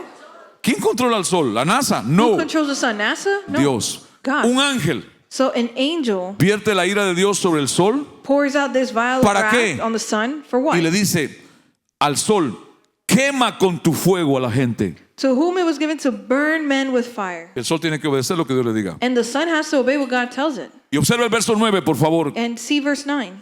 ¿Quién controla el sol? ¿La NASA? Who No, controls the sun? NASA? No. Dios. God. Un ángel So an angel vierte la ira de Dios sobre el sol pours out this vial of ¿Para wrath qué? on the sun. For what? y le dice al sol, quema con tu fuego a la gente. To whom it was given to burn men with fire. El sol tiene que obedecer lo que Dios le diga. And the sun has to obey what God tells it. Y observa el verso 9, por favor. And see verse 9.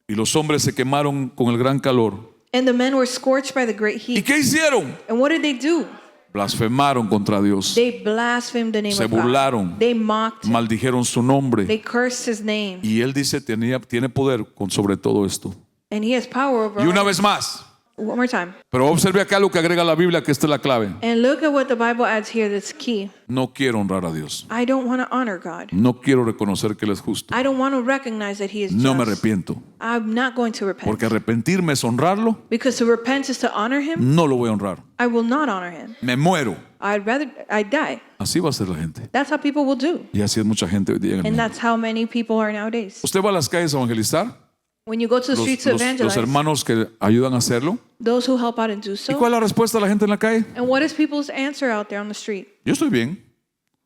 Y los hombres se quemaron con el gran calor. And the men were scorched by the great ¿Y heat. qué hicieron? And what did they do? Blasfemaron contra Dios. They blasphemed the name Se of God. burlaron. They mocked him. Maldijeron su nombre. They cursed his name. Y él dice, tiene poder sobre todo esto. And he has power over Y una all. vez más, One more time. pero observe acá lo que agrega la Biblia, que esta es la clave. And look at what the Bible adds here that's key. No quiero honrar a Dios. I don't want to honor God. No quiero reconocer que Él es justo. I don't want to recognize that he is No me just. arrepiento. I'm not going to repent. Porque arrepentirme es honrarlo. Because to repent is to honor him. No lo voy a honrar. I will not honor him. Me muero. I'd die. Así va a ser la gente. That's how people will do. Y así es mucha gente hoy día en el And mundo. that's how many people are nowadays. Usted va a las calles a evangelizar. When you go to the streets to Los evangelize, hermanos que ayudan a hacerlo. those who help out and do ¿Y so. cuál es la respuesta de la gente en la calle? And what is people's answer out there on the street? Yo estoy bien.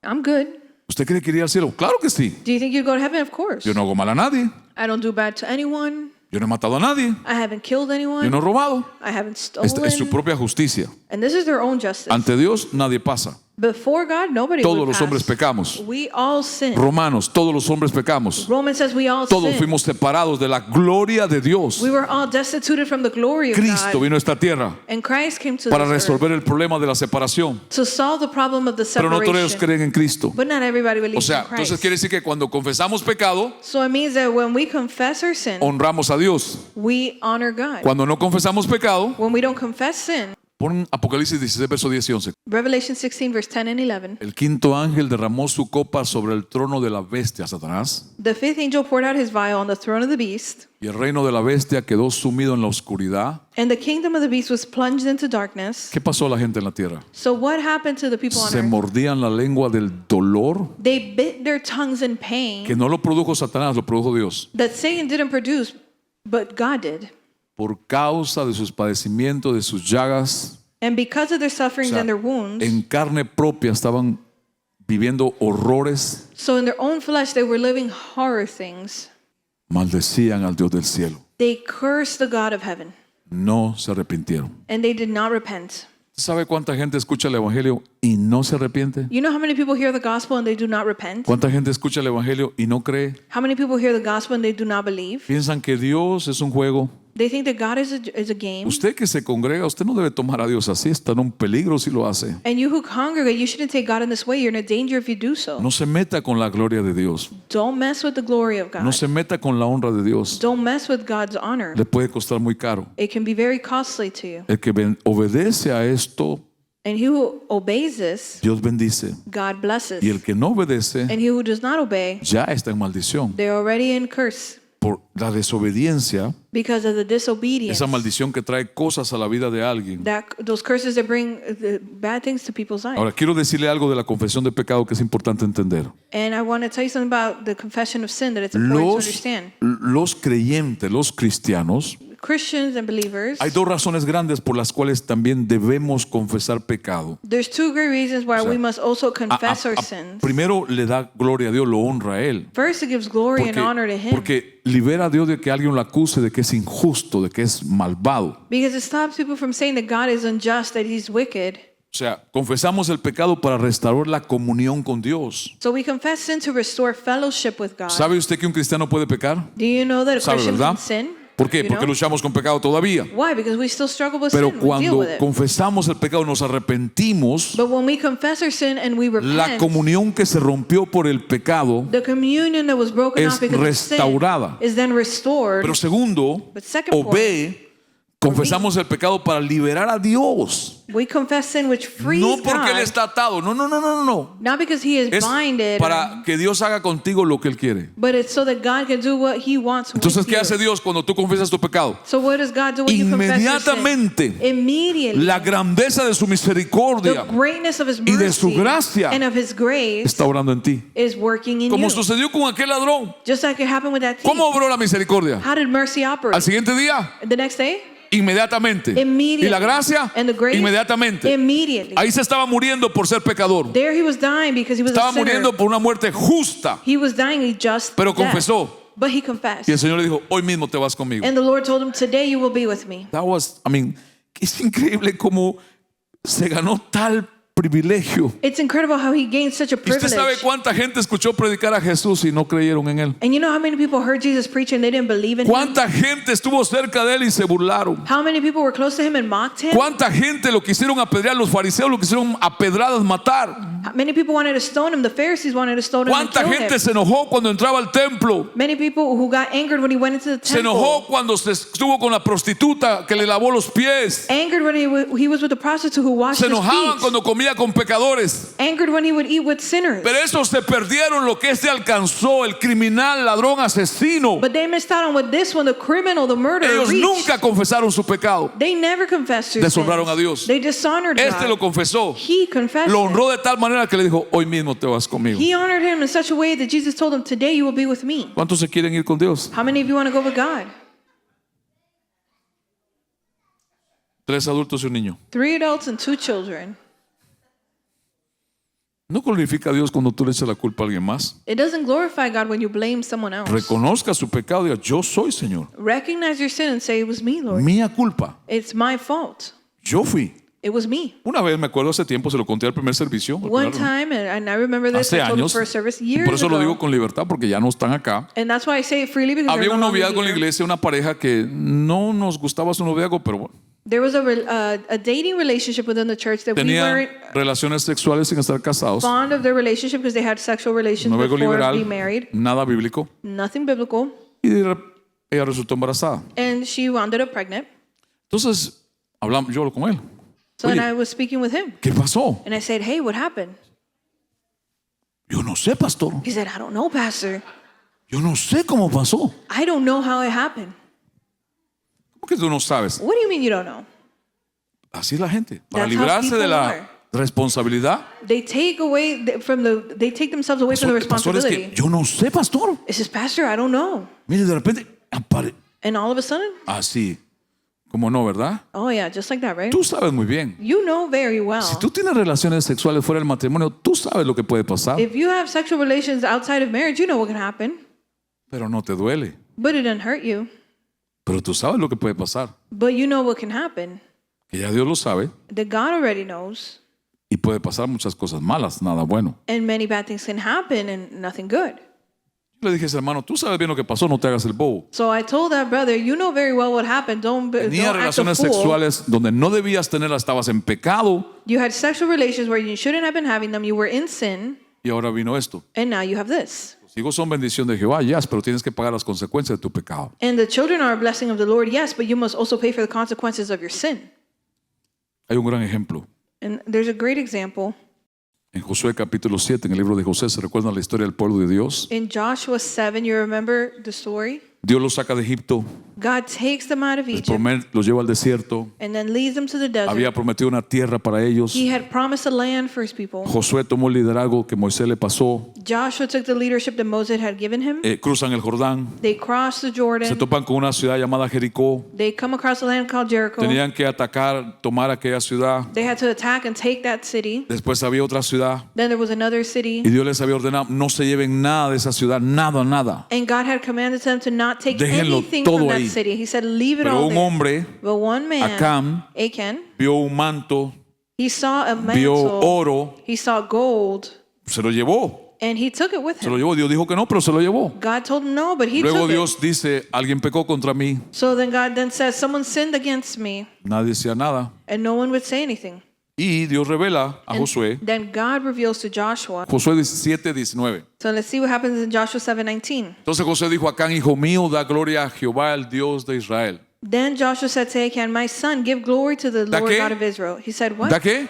I'm good. ¿Usted cree que iría al cielo? Claro que sí. Do you think you'd go to heaven? Of course. Yo no hago mal a nadie. I don't do bad to anyone. Yo no he matado a nadie. I haven't killed Yo anyone. no he robado. I haven't Esta es su stolen. propia justicia. And this is their own justice. Ante Dios nadie pasa. Before God, nobody Todos would los pass. hombres pecamos. We all sin. Romanos, todos los hombres pecamos. Romans says we all Todos sin. fuimos separados de la gloria de Dios. We were all destituted from the glory of Cristo God. vino a esta tierra And Christ came to para this earth resolver el problema de la separación. to solve the problem of the Pero no todos separation. creen en Cristo. But not everybody O believes sea, in Christ. entonces quiere decir que cuando confesamos pecado, So it means that when we confess our sin, honramos a Dios. we honor God. Cuando no confesamos pecado, When we don't confess sin, Pon Apocalipsis 16, verso 10 y 11. Revelation 16, verse 10 and 11. El quinto ángel derramó su copa sobre el trono de la bestia, Satanás, The fifth angel poured out his vial on the throne of the beast, y el reino de la bestia quedó sumido en la oscuridad. and the kingdom of the beast was plunged into darkness. ¿Qué pasó a la gente en la tierra? So what happened to the people on Se earth? mordían la lengua del dolor, They bit their tongues in pain que no lo produjo Satanás, lo produjo Dios, that Satan didn't produce, but God did. por causa de sus padecimientos, de sus llagas. And because of their sufferings O sea, and their wounds, en carne propia estaban viviendo horrores, so in their own flesh they were living horror things. maldecían al Dios del cielo. They cursed the God of heaven, No se arrepintieron. and they did not repent. ¿Sabe cuánta gente escucha el evangelio y no se arrepiente? You know how many people hear the gospel and they do not repent? ¿Cuánta gente escucha el evangelio y no cree? How many people hear the gospel and they do not believe? Piensan que Dios es un juego. They think that God is a game. Usted que se congrega, usted no debe tomar a Dios así, está en un peligro si lo hace. And you who congregate, you shouldn't take God in this way. You're in a danger if you do so. No se meta con la gloria de Dios. Don't mess with the glory of God. No se meta con la honra de Dios. Don't mess with God's honor. Le puede costar muy caro. It can be very costly to you. El que obedece a esto, And he who obeys this, Dios bendice. God blesses. Y el que no obedece, And he who does not obey, ya está en maldición. they're already in curse Por la desobediencia, because of the disobedience. esa maldición que trae cosas a la vida de alguien. Those curses that bring the bad things to people's lives. Ahora, quiero decirle algo de la confesión de pecado que es importante entender. And I want to tell you something about the confession of sin that it's important to understand. Los creyentes, los cristianos, Christians and believers, hay dos razones grandes por las cuales también debemos confesar pecado. there's two great reasons why we must also confess our A- sins. Primero le da gloria a Dios, lo honra a Él. First, it gives glory and honor to Him Porque libera a Dios de que alguien lo acuse de que es injusto, de que es malvado. because it stops people from saying that God is unjust, that He's wicked. O sea, confesamos el pecado para restaurar la comunión con Dios. So we confess sin to restore fellowship with God. ¿Sabe usted que un cristiano puede pecar? Do you know that a ¿Sabe, Christian verdad? can sin? ¿Por qué? You Porque know? luchamos con pecado todavía. Why? Because we still struggle with Pero sin. We deal cuando with it. confesamos el pecado, nos arrepentimos, But when we confess our sin and we la repent, comunión que se rompió por el pecado. the communion that was broken es off because of sin restaurada. is then restored. Pero segundo, But second o point, B, confesamos el pecado para liberar a Dios. we confess sin which frees No porque Él God, está atado. No, no, no, no, no. not because He is Es binded, para que Dios haga contigo lo que Él quiere. but it's so that God can do what He wants Entonces, with ¿qué hace you. Dios cuando tú confiesas tu pecado? So what does God do when you confess your sin? Inmediatamente, Immediately, la grandeza de su misericordia the greatness of His y de su mercy gracia and of His grace está obrando en ti. is working in Como you. sucedió con aquel ladrón. Just like it happened with that thief. ¿Cómo obró la misericordia? How did mercy Al operate? siguiente día, The next day? inmediatamente. Immediately. Y la gracia, And the grace? inmediatamente. Immediately. Ahí se estaba muriendo por ser pecador. There he was dying because he was Estaba a sinner. muriendo por una muerte justa. He was dying a just Pero death. confesó. But he confessed. Y el Señor le dijo, hoy mismo te vas conmigo. And the Lord told him, today you will be with me. Es increíble cómo se ganó tal privilegio. It's incredible how he gained such a ¿Y usted privilege. sabe cuánta gente escuchó predicar a Jesús y no creyeron en Él? And you know how many people heard Jesus preach and they didn't believe in him? ¿Cuánta gente estuvo cerca de Él y se burlaron? How many people were close to him and mocked him? ¿Cuánta gente lo quisieron apedrear? Los fariseos lo quisieron a pedradas matar. Many people wanted to stone him. The Pharisees wanted to stone him and ¿Cuánta kill gente him. se enojó cuando entraba al templo? Many people who got angered when he went into the Se enojó temple. cuando se estuvo con la prostituta que le lavó los pies. Angered when he was with the prostitute who washed Se his enojaban feet. cuando comía con pecadores. Angered when he would eat with sinners. Pero estos se perdieron lo que este alcanzó, el criminal, ladrón, asesino. But they missed out on what this one, the criminal, the murderer, Ellos reached. nunca confesaron su pecado. They never confessed their Deshonraron sins. a Dios. They dishonored Este lo God. confesó. He confessed Lo it. honró de tal manera que le dijo, hoy mismo te vas conmigo. He honored him in such a way that Jesus told him, today you will be with me. ¿Cuántos se quieren ir con Dios? How many of you want to go with God? 3 adultos y un niño. 3 adults and 2 children. No glorifica a Dios cuando tú le echas la culpa a alguien más. It doesn't glorify God when you blame someone else. Reconozca su pecado y diga, yo soy Señor. Recognize your sin and say, it was me, Lord. Mía culpa. It's my fault. Yo fui. It was me. Una vez me acuerdo hace tiempo, se lo conté al primer servicio. al One primer- time, and I remember this, Hace I told the años. first service Y years por eso lo digo ago. con libertad porque ya no están acá. And that's why I say it freely because Había they're un no longer noviazgo en la here. iglesia, una pareja que no nos gustaba su noviazgo, pero bueno, There was a dating relationship within the church that we weren't tenían relaciones sexuales sin estar casados. fond of their relationship because they had sexual relations Noviazgo before liberal, being married. nada bíblico. Nothing biblical. Y ella resultó embarazada. And she wound up pregnant. Entonces, yo hablo con él. So then Oye, I was speaking with him. ¿qué pasó? And I said, hey, what happened? Yo no sé, pastor. He said, I don't know, Pastor. Yo no sé cómo pasó. I don't know how it happened. ¿Cómo que tú no sabes? What do you mean you don't know? Así es la gente. Para That's how librarse de people la are. responsabilidad. They take themselves away from the Pastor, es que responsibility. yo no sé, pastor. It says, Pastor, I don't know. Mire, de repente And all of a sudden, así. ¿Cómo no, verdad? oh yeah, just like that, right? Tú sabes muy bien. You know very well. Si tú tienes relaciones sexuales fuera del matrimonio, tú sabes lo que puede pasar, If you have sexual relations outside of marriage, you know what can happen. pero no te duele. But it doesn't hurt you. Pero tú sabes lo que puede pasar, But you know what can happen. que ya Dios lo sabe That God already knows. y puede pasar muchas cosas malas, nada bueno. And many bad things can happen and nothing good. Yo le dije a ese hermano, tú sabes bien lo que pasó, no te hagas el bobo. So I told that brother, you know very well what happened. Don't Tenía act a relaciones fool. sexuales donde no debías tenerlas, estabas en pecado You had sexual relations where you shouldn't have been having them. You were in sin. y ahora vino esto. And now you have this. Los hijos son bendición de Jehová, yes, pero tienes que pagar las consecuencias de tu pecado. And the children are a blessing of the Lord, yes, but you must also pay for the consequences of your sin. Hay un gran ejemplo. And there's a great example. En Josué capítulo 7, en el libro de José, se recuerda la historia del pueblo de Dios. In Joshua 7, you remember the story? Dios los saca de Egipto, God takes them out of Egypt los lleva al desierto. and then leads them to the desert. Había prometido una tierra para ellos. He had promised a land for his people. Josué tomó el liderazgo que Moisés le pasó. Joshua took the leadership that Moses had given him. Cruzan el Jordán. They crossed the Se Jordan. topan con una ciudad llamada Jericó. They come across a land called Jericho. Tenían que atacar, tomar aquella ciudad. They had to attack and take that city. Después había otra ciudad. Then there was another city. Y Dios les había ordenado, no se lleven nada de esa ciudad, nada, nada. And God had commanded them to not take Déjenlo anything todo from that ahí. city. He said, leave it Pero all un there. hombre, But one man, Acán, Achan, vio un manto, he saw a vio mantle. oro, He saw gold. se lo llevó. And he took it with Se lo him. llevó. Dios dijo que no, pero se lo llevó. God told him no, but he Luego took Dios it. dice, alguien pecó contra mí. So then God then says, someone sinned against me. Nadie decía nada. And no one would say anything. Y Dios revela a And Josué, then God reveals to Joshua. Josué 17:19. So let's see what happens in Joshua 7:19. Entonces José dijo, Acán, hijo mío, da gloria a Jehová, el Dios de Israel. Then Joshua said to Achan, my son, give glory to the ¿Da Lord qué? God of Israel. He said, what? ¿Da qué?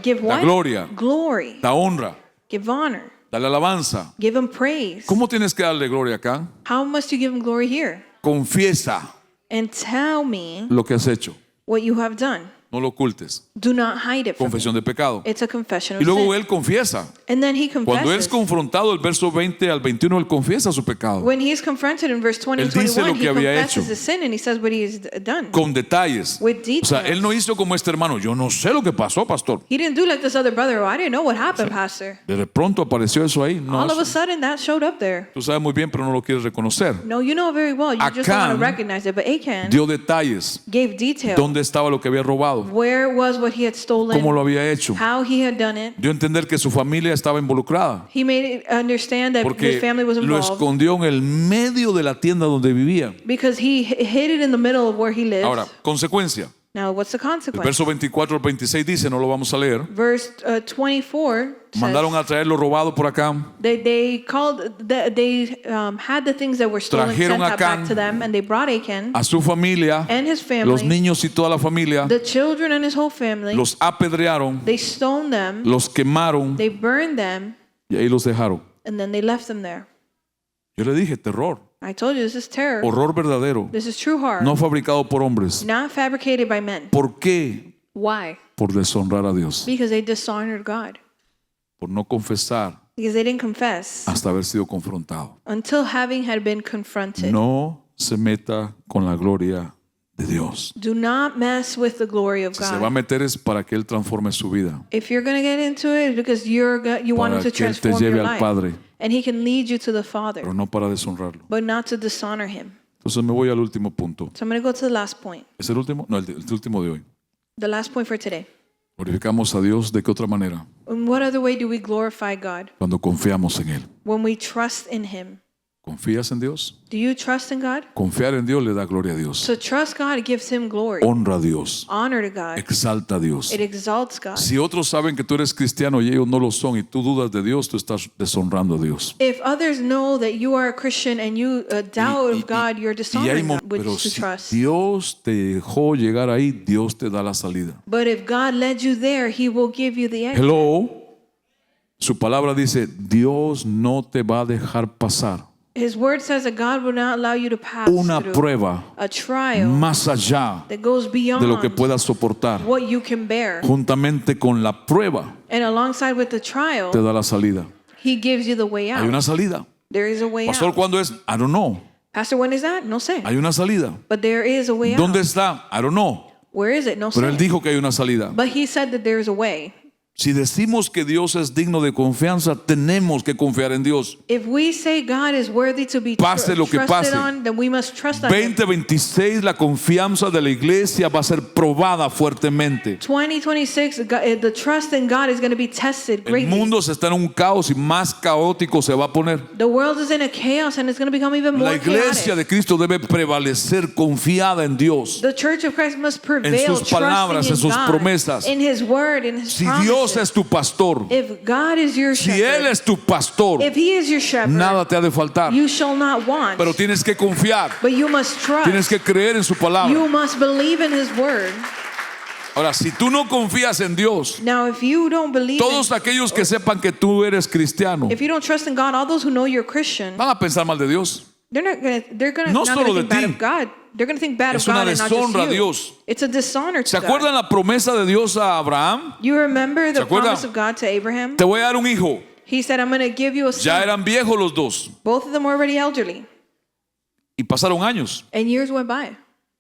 Give Da what? gloria, Glory. da honra, Give honor. dale alabanza. Give him praise. ¿Cómo tienes que darle gloria a Acán? How must you give him glory here? Confiesa And tell me lo que has hecho. what you have done. No lo ocultes. Do not hide it from me. Confesión de pecado. It's a confession Y of luego sin. él confiesa. And then he Cuando él es confesses. confrontado, el verso 20 al 21, él confiesa su pecado. When he's confronted in verse 20 and Él dice 21, lo he que había confesses hecho. his sin and he says what he has done. Con detalles. With O sea, él no hizo como este hermano. Yo no sé lo que pasó, pastor. He didn't do like this other brother. Oh, I didn't know what happened, Pastor. De pronto apareció eso ahí. No, All of a eso- sudden, that showed up there. tú sabes muy bien, pero no lo quieres reconocer. No, you know very well. You just don't want Acán to recognize it. But Achan Dio detalles. gave detail. ¿Dónde estaba lo que había robado? Where was what he had stolen? ¿Cómo lo había hecho? How he had done it. Dio a entender que su familia estaba involucrada. He made it understand that Porque his family was lo involved escondió en el medio de la tienda donde vivía. because he hid it in the middle of where he lived. Ahora, consecuencia. Now, what's the El consequence? verso 24 al 26 dice, no lo vamos a leer. Verse 24 says, Mandaron a traer lo robado por acá. they called had the things that were stolen Trajeron sent a out back Acán, to them, and they brought Achan A su familia, and his los family, niños y toda la familia, the children and his whole family. los apedrearon, They stoned them, los quemaron they burned them, y ahí los dejaron. and then they left them there. Yo le dije, terror, I told you, this is terror. horror verdadero, This is true horror. no fabricado por hombres. Not fabricated by men. ¿Por qué? Why? Por deshonrar a Dios, Because they dishonored God. por no confesar Because they didn't confess hasta haber sido confrontado. until having had been confronted. No se meta con la gloria de Dios. Do not mess with the glory of Si se va a God. meter es para que Él transforme su vida, If you're going to get into it, it's because you want para Him to que Él te transform lleve your al life. Padre, And He can lead you to the pero Father, no para deshonrarlo. but not to dishonor Him. Entonces me voy al último punto. So I'm going to go to the last point. ¿Es el último? No, el último de hoy. The last point for today. Glorificamos a Dios de qué otra manera? In what other way do we glorify God? Cuando confiamos en Él. When we trust in Him. ¿Confías en Dios? Do you trust in God? Confiar en Dios le da gloria a Dios. To trust God gives him glory, Honra a Dios. honor to God. Exalta a Dios. It exalts God. Si otros saben que tú eres cristiano y ellos no lo son y tú dudas de Dios, tú estás deshonrando a Dios. If others know that you are a Christian and you doubt of God, you're dishonoring God, which Pero is to si trust. Dios te dejó llegar ahí, Dios te da la salida. But if God led you there, he will give you the exit. Hello. Su palabra dice, Dios no te va a dejar pasar His word says that God will not allow you to pass una through prueba a trial más allá that goes beyond de lo que puedas soportar. what you can bear. Juntamente con la prueba And alongside with the trial, te da la salida. he gives you the way Hay out. una salida. There is a way Pastor, out. ¿cuándo es? I don't know. Pastor, when is that? No sé. Hay una salida. But there is a way ¿Dónde out. está? I don't know. Where is it? No Pero él sé. dijo que hay una salida. But he said that there is a way. Si decimos que Dios es digno de confianza, tenemos que confiar en Dios. If we say God is worthy to be Pase lo que trusted pase. on, then we must trust on him. 2026, la confianza de la iglesia va a ser probada fuertemente. 2026, the trust in God is going to be tested El greatly. mundo se está en un caos y más caótico se va a poner. The world is in a chaos and it's going to become even La more iglesia chaotic. de Cristo debe prevalecer confiada en Dios. The church of Christ must prevail, En sus palabras, trusting en sus in God, promesas. in His word, in His Si promises. Dios es tu pastor, If God is your si shepherd, Él es tu pastor, if He is your shepherd, nada te ha de faltar. you shall not want. Pero tienes que confiar, But you must trust. tienes que creer en su palabra. You must believe in His word. Ahora, si tú no confías en Dios, Now, if you don't believe, todos aquellos que sepan que tú eres cristiano if you don't trust in God, all those who know you're Christian, van a pensar mal de Dios. they're gonna No not solo gonna de think bad ti. of God. They're gonna think bad Es of una God and not just deshonra a you. Dios. It's a dishonor ¿Se to acuerdan God. la promesa de Dios a Abraham? You remember the ¿Se acuerdan? promise of God to Abraham? Te voy a dar un hijo. He said, "I'm going to give you a Ya son." eran viejos los dos Both of them were already elderly, y pasaron años and years went by,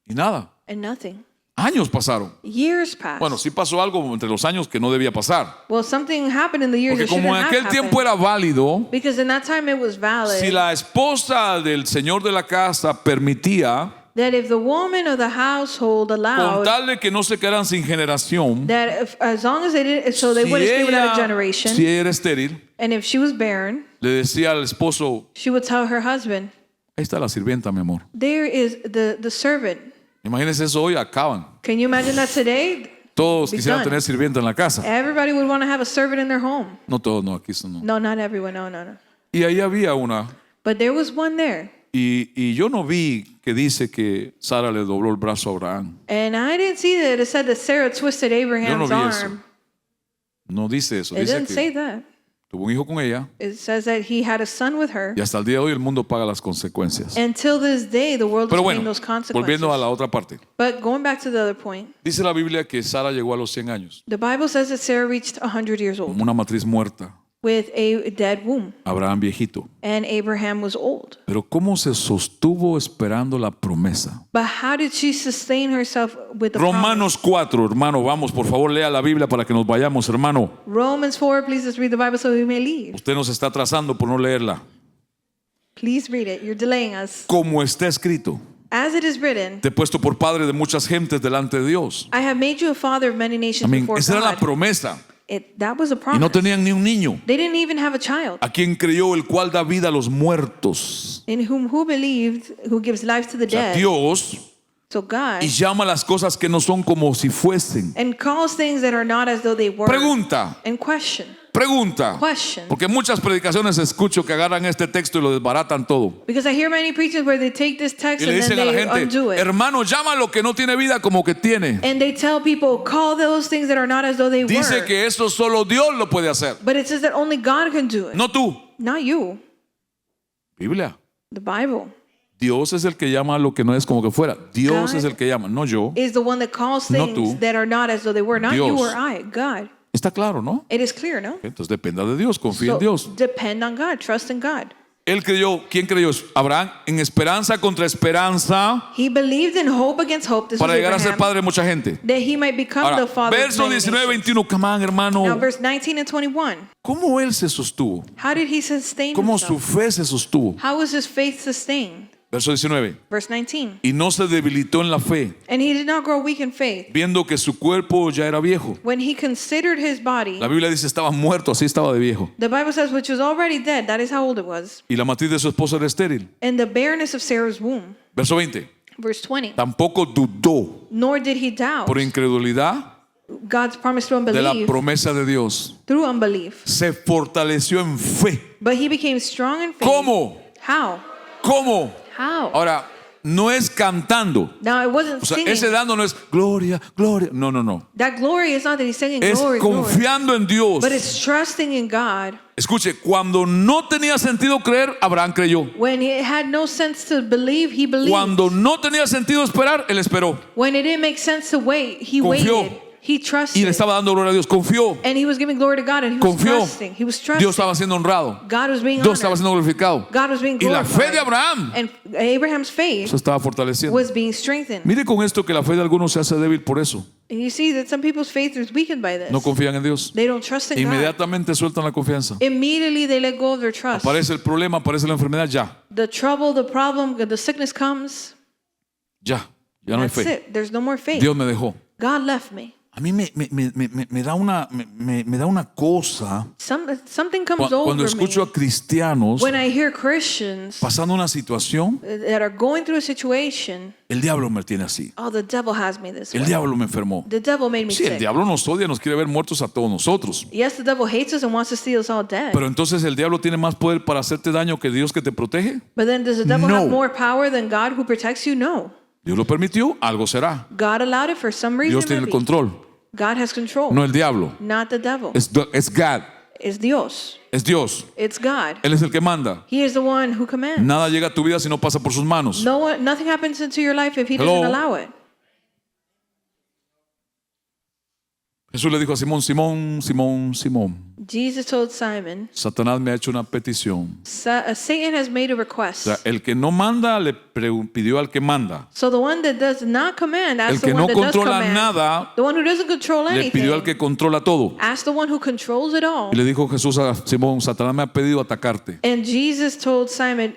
y nada. and nothing. Años pasaron. Years passed. Bueno, sí pasó algo entre los años que no debía pasar. Well, something happened in the years Porque that shouldn't como en have aquel tiempo happened. era válido, Because in that time it was valid si la esposa del señor de la casa permitía, that if the woman of the household con allowed tal de que no se quedaran sin generación, that, as long as they did, so they si wouldn't stay without a ella, generation, si ella era estéril, and if she was barren, le decía al esposo, she would tell her husband, ahí está la sirvienta, mi amor. "There is the servant." Imagínense eso hoy, acaban. Can you imagine that today? Todos Be quisieran done. tener sirvienta en la casa. Everybody would want to have a servant in their home. No todos, no, aquí no. No, not everyone. No. Y ahí había una. But there was one there. Y yo no vi que dice que Sara le dobló el brazo a Abraham. And I didn't see that it said that Sarah twisted Yo no Abraham's vi eso. arm. No dice eso. It Dice didn't say que that. tuvo un hijo con ella It says that he had a son with her. y hasta el día de hoy el mundo paga las consecuencias. Until this day, the world is Pero paying bueno, those consequences. volviendo a la otra parte. But going back to the other point, Dice la Biblia que Sara llegó a los 100 años the Bible says that Sarah reached 100 years old como una matriz muerta. with a dead womb, Abraham viejito. and Abraham was old. Pero ¿cómo se sostuvo esperando la promesa? But how did she sustain herself with the promise? Romanos 4, hermano, vamos, por favor, lea la Biblia para que nos vayamos, hermano. Romans 4, please let's read the Bible so we may leave. Usted nos está atrasando por no leerla. Please read it. You're delaying us. Como está escrito, As it is written, te he puesto por padre de muchas gentes delante de Dios. I have made you a father of many nations Amén. before Esa era la God. promesa. That was a Y promise. no tenían ni un niño. They didn't even have a child. A quien creyó, el cual da vida a los muertos. In who believed, who gives life to the O sea, dead. Dios, So God, y llama las cosas que no son como si fuesen. and calls things that are not as though they were. Pregunta, And question. Porque muchas predicaciones escucho que agarran este texto y lo desbaratan todo. Because I hear many preachers where they take this text Y le and then dicen a la they gente, undo it. hermano, llama lo que no tiene vida como que tiene. And they tell people, call those things that are not as though they Dice were. que eso solo Dios lo puede hacer. But it says that only God can do it. No tú. Not you. Biblia. The Bible Dios es el que llama lo que no es como que fuera. Dios God es el que llama, no yo. is the one that calls No things tú. that are not as though they were. Not Dios. you or I. God. Está claro, ¿no? It is clear, no? Entonces dependa de Dios, confía en So Dios. depend on God. Trust in God. Él creyó, ¿quién creyó? Abraham, en esperanza contra esperanza He believed in hope against hope. This para was llegar a ser Abraham, padre de mucha gente. that he might become Ahora, the father verso of many 19, nations. 21, come on, hermano. Now, verse 19 and 21. ¿Cómo él se sostuvo? How did he sustain ¿Cómo su himself? fe se sostuvo? How was his faith sustained? Verso 19. Verse 19. Y no se debilitó en la fe, And he did not grow weak in faith. viendo que su cuerpo ya era viejo. When he considered his body, La Biblia dice estaba muerto, así estaba de viejo. the Bible says, which was already dead, that is how old it was. Y la matriz de su esposa era estéril. And the barrenness of Sarah's womb. Verso 20. Verse 20. Tampoco dudó Nor did he doubt por incredulidad God's promise through de la unbelief. promesa de Dios. Through unbelief. Se fortaleció en fe. But he became strong in faith. ¿Cómo? How? ¿Cómo? How? Ahora, no es cantando. Now it wasn't O sea, singing. ese dando no es gloria, gloria. No, no, no. That glory is not that he's singing Es glory, glory. confiando en Dios. But it's trusting in God. Escuche, cuando no tenía sentido creer, Abraham creyó. When it had no sense to believe, he believed. Cuando no tenía sentido esperar, él esperó. When it didn't make sense to wait, he Confió. waited. He Y trusted. le estaba dando gloria a Dios. Confió. And he was giving glory to God, and he was Confió. trusting. He was trusting. Dios estaba siendo honrado. God was being Dios estaba honored. siendo glorificado. God was being Y la glorified. fe de Abraham And Abraham's faith se estaba fortaleciendo. was being strengthened. Mire con esto que la fe de algunos se hace débil por eso. And you see that some people's faith is weakened by this. No confían en Dios. They don't trust in God. Inmediatamente sueltan la confianza. Immediately they let go of their trust. Aparece el problema, aparece la enfermedad, ya. The trouble, the problem, the sickness comes. Ya no hay That's fe. it. There's no more faith. Dios me dejó. God left me. A mí me da una cosa Something comes cuando over escucho me a cristianos when I hear Christians pasando una situación. that are going through a situation. El diablo me tiene así. Oh, the devil has me this El way. diablo me enfermó. The devil made me Sí, el sick. diablo nos odia, nos quiere ver muertos a todos nosotros. Yes, the devil hates us and wants to see us all dead. Pero entonces el diablo tiene más poder para hacerte daño que Dios que te protege. But then does the devil No. have more power than God who protects you? No. Dios lo permitió, algo será. God allowed it for some reason. Dios tiene el maybe. control, God has control. no el diablo. Not the devil. Es God, It's Dios. es Dios. It's God. Él es el que manda. He is the one who commands. Nada llega a tu vida si no pasa por sus manos. Nothing happens into your life if he Hello? doesn't allow it. Jesús le dijo a Simón, Simón, Simón, Simón, Jesus told Simon, Satanás me ha hecho una petición. Satan has made a O request. sea, el que no manda le pidió al que manda. So the one that does not command, El ask que the one no that does controla command. nada The one who doesn't control le pidió al anything, que controla todo. ask the one who controls it all. Y le dijo Jesús a Simón, Satanás me ha pedido atacarte. And Jesus told Simon,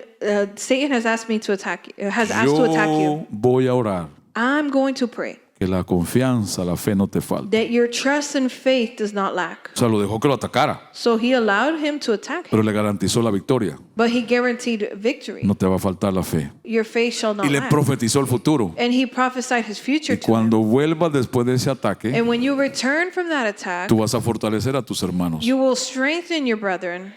Satan has asked me to attack you, has asked to attack you. Yo voy a orar I'm going to pray que la confianza, la fe no te falte. that your trust and faith does not lack. O sea, lo dejó que lo atacara, So he allowed him to attack him, pero le garantizó la victoria. but he guaranteed victory. No te va a faltar la fe. Your faith shall not Y le lack. profetizó el futuro. And he prophesied his future Y to him. cuando vuelvas después de ese ataque, And when you return from that attack, tú vas a fortalecer a tus hermanos. you will strengthen your brethren.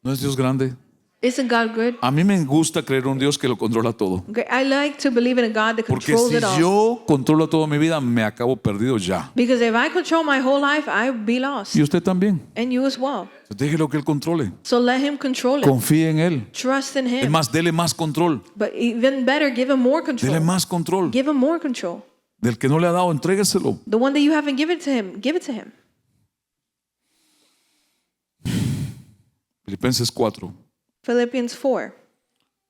¿No es Dios grande? Isn't God good? A mí me gusta creer en un Dios que lo controla todo. I like to believe in a God that Porque controls si it all. yo controlo toda mi vida, me acabo perdido ya. Because if I control my whole life, I'd be lost. Y usted también. And you as well. Déjelo que Él controle. So let him control it. Confíe en Él. Trust in Es him. más, dele más control. But even better, give him more Dele control. más control. Give him more control. Del que no le ha dado, entrégueselo. The one that you haven't given to him, give it to him. Filipenses 4. Philippians 4.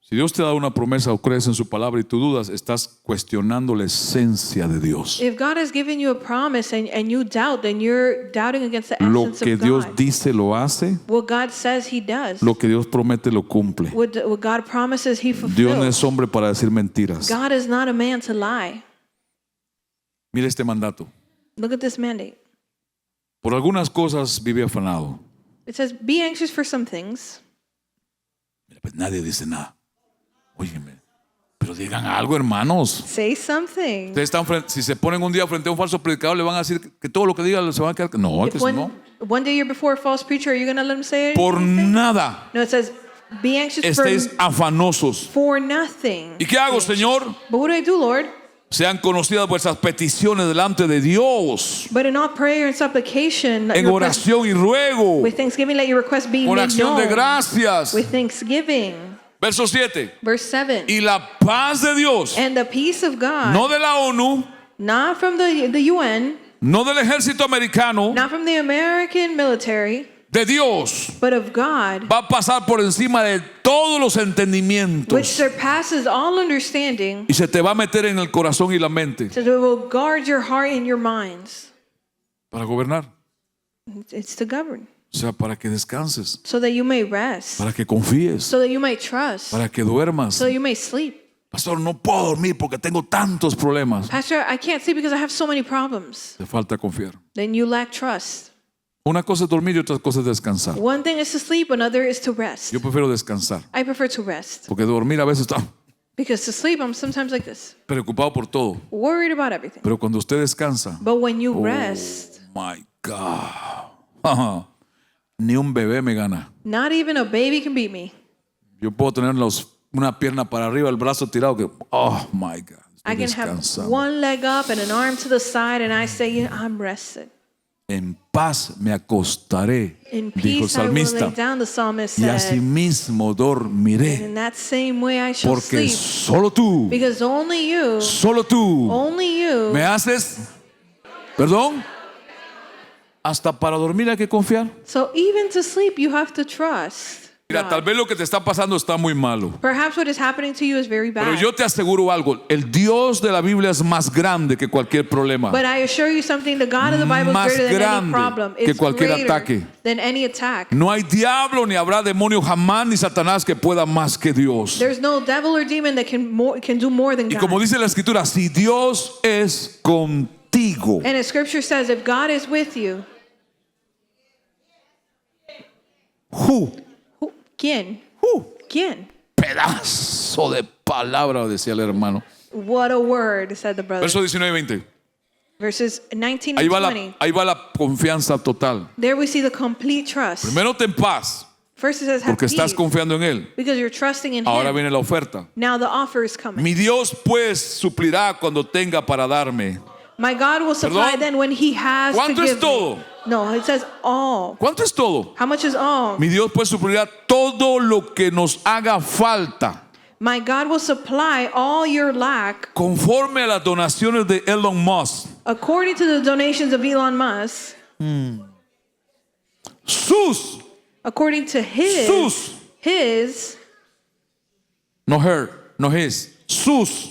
Si Dios te da una promesa o crees en su palabra y tú dudas, estás cuestionando la esencia de Dios. If God has given you a promise and you doubt, then you're doubting against the Lo essence que of Dios God. dice lo hace, What God says, he does. lo que Dios promete lo cumple. What God promises, he Dios no fulfills. es hombre para decir mentiras. God is not a man to lie. Mira este mandato. Look at this mandate. Por algunas cosas vive afanado. It says, be anxious for some things. Mira, pues nadie dice nada. Óyeme, pero digan algo, hermanos. Say something. Ustedes están si se ponen un día frente a un falso predicador, le van a decir que todo lo que diga se van a quedar. No, que If no. one day you're before a false preacher, are you going to let him say Por anything? nada No, it says, be anxious estéis afanosos. for nothing. ¿Y qué hago, Señor? But what do I do, Lord? Sean conocidas vuestras peticiones delante de Dios, But in all prayer and supplication, let en your request- oración y ruego, with thanksgiving, let your request be con made acción de known. gracias. With thanksgiving. Verso 7. Verse 7. Y la paz de Dios, And the peace of God, no de la ONU, not from the UN, no del ejército americano, not from the American military, de Dios, but of God, va a pasar por encima de todos los which entendimientos surpasses all understanding, y se te va a meter en el corazón y la mente so it will guard your heart and your minds. para gobernar. It's to govern. O sea, para que descanses, so that you may rest, para que confíes, so that you may trust, para que duermas. so that you may sleep. Pastor, no puedo dormir porque tengo tantos problemas. Pastor, I can't sleep because I have so many problems. Te falta confiar. Then you lack trust. Una cosa es dormir y otra cosa es descansar. One thing is to sleep, another is to rest. Yo prefiero descansar, I prefer to rest porque dormir a veces está because to sleep, I'm sometimes like this, preocupado por todo. worried about everything. Pero cuando usted descansa, But when you rest, my God, ajá, ni un bebé me gana. not even a baby can beat me. Yo puedo tener una pierna para arriba, el brazo tirado, que, oh my God, I estoy can have descansando. one leg up and an arm to the side, and I say, I'm rested. En paz me acostaré, In dijo el peace I will lay salmista, down, the psalmist y said. asimismo dormiré, In that same way I shall porque sleep. solo tú, Because only you me haces, perdón, hasta para dormir hay que confiar. So even to sleep, you have to trust. Mira, God. tal vez lo que te está pasando está muy malo. Perhaps what is happening to you is very bad. Pero yo te aseguro algo, el Dios de la Biblia es más grande que cualquier problema. But I assure you something, the God of the Bible is Más greater than any grande problem. que It's cualquier greater ataque. than any attack. No hay diablo ni habrá demonio jamás ni Satanás que pueda más que Dios. There's no devil or demon that can do more than Y God. como dice la escritura, si Dios es contigo, And the scripture says, if God is with you, ¿quién? ¿Quién? pedazo de palabra, decía el hermano. What a word, said the brother. Verso 19 y 20. Verses 19 Ahí and va 20. ahí va la confianza total. There we see the complete trust. Primero ten paz, First it says, have porque estás peace, confiando en Él. because you're trusting in Ahora Him. viene la oferta. Now the offer is coming. Mi Dios pues suplirá cuando tenga para darme. My God will supply Perdón. then when He has to ¿Cuánto es give todo? me. No, it says all. ¿Cuánto es todo? How much is all? Mi Dios pues suplirá todo lo que nos haga falta, My God will supply all your lack conforme a las donaciones de Elon Musk. according to the donations of Elon Musk, according to Sus, his no her, no his, sus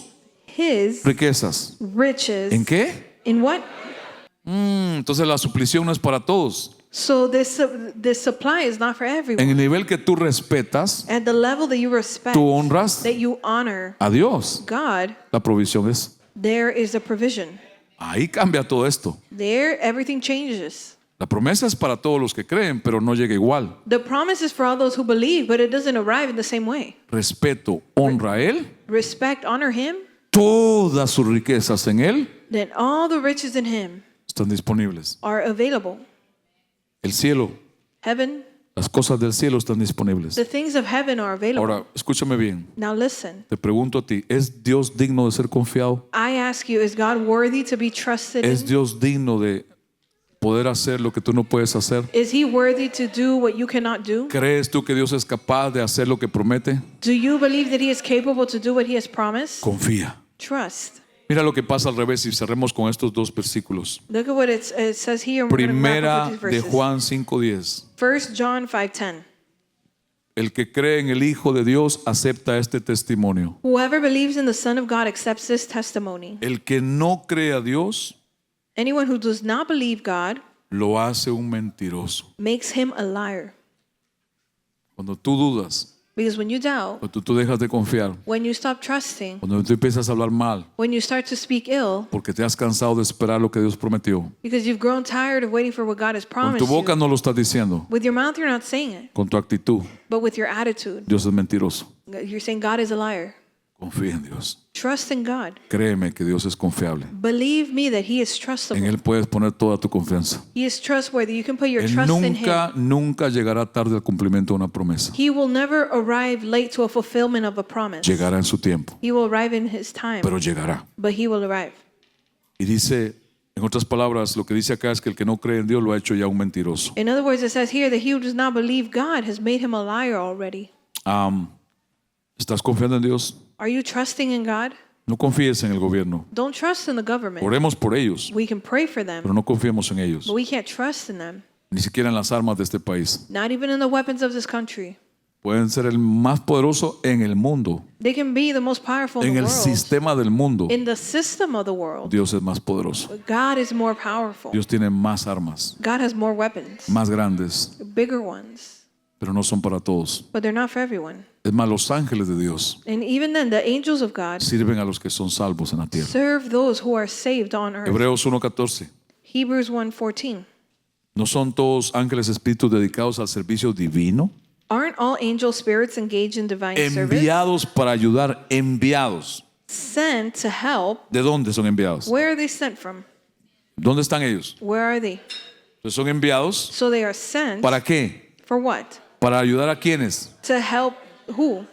riquezas. riches. ¿En qué? In what? Entonces la suplición no es para todos. So this supply is not for everyone. En el nivel que tú respetas, At the level that you respect, tú honras that you honor a Dios. God, La provisión es. there is a provision. Ahí cambia todo esto. There, everything changes. La promesa es para todos los que creen, pero no llega igual. The promise is for all those who believe, but it doesn't arrive in the same way. Respeto, honra a Él, Respect, honor Him, todas sus riquezas en Él then all the riches in Him están disponibles. are available. El cielo, Heaven, las cosas del cielo están disponibles. the things of heaven are available. Ahora, escúchame bien. Now listen, Te pregunto a ti, ¿es Dios digno de ser confiado? I ask you, is God worthy to be trusted ¿Es in? Dios digno de poder hacer lo que tú no puedes hacer? Is He worthy to do what you cannot do? ¿Crees tú que Dios es capaz de hacer lo que promete? Do you believe that He is capable to do what He has promised? Confía. Trust. Mira lo que pasa al revés y cerremos con estos dos versículos. Look at what it says here. And we're going to wrap Primera up with de these verses. Juan 5:10. 1 John 5:10. El que cree en el Hijo de Dios acepta este testimonio. Whoever believes in the Son of God accepts this testimony. El que no cree a Dios Anyone who does not believe God lo hace un mentiroso. makes him a liar. Cuando tú dudas, Because when you doubt, cuando tú dejas de confiar, when you stop trusting, cuando tú empiezas a hablar mal, when you start to speak ill, porque te has cansado de esperar lo que Dios prometió. because you've grown tired of waiting for what God has Con promised tu boca you. no lo estás diciendo, With your mouth, you're not saying it, con tu actitud. but with your attitude, Dios es mentiroso. you're saying God is a liar. Confía en Dios. Trust in God. Créeme que Dios es confiable. Believe me that He is En trustable. Él puedes poner toda tu confianza. He is trustworthy. You can put your Él trust in Him. nunca llegará tarde al cumplimiento de una promesa. He will never arrive late to a fulfillment of a promise. Llegará en su tiempo, He will arrive in His time, pero llegará. but He will arrive. Y dice, en otras palabras, lo que dice acá es que el que no cree en Dios lo ha hecho ya un mentiroso. In other words, it says here that he who does not believe God has made him a liar already. ¿Estás confiando en Dios? Are you trusting in God? No confíes en el gobierno. Don't trust in the government. Oremos por ellos, We can pray for them, pero no confiemos en ellos. but we can't trust in them. Ni siquiera en las armas de este país. Not even in the weapons of this country. Pueden ser el más poderoso en el mundo, They can be the most powerful in en the el world. sistema del mundo. In the system of the world, Dios es más poderoso. but God is more powerful. Dios tiene más armas, God has more weapons, más grandes, bigger ones, pero no son para todos. but they're not for everyone. Es más, los ángeles de Dios And even then, the angels of God sirven a los que son salvos en la tierra. serve those who are saved on earth. Hebreos 1:14. Hebrews 1:14. ¿No son todos ángeles espíritus dedicados al servicio divino? Aren't all angel spirits engaged in divine service? Enviados para ayudar, enviados. Sent to help. ¿De dónde son enviados? Where are they sent from? ¿Dónde están ellos? Where are they? Entonces son enviados. So they are sent ¿Para qué? for what? Para ayudar a quienes. To help who?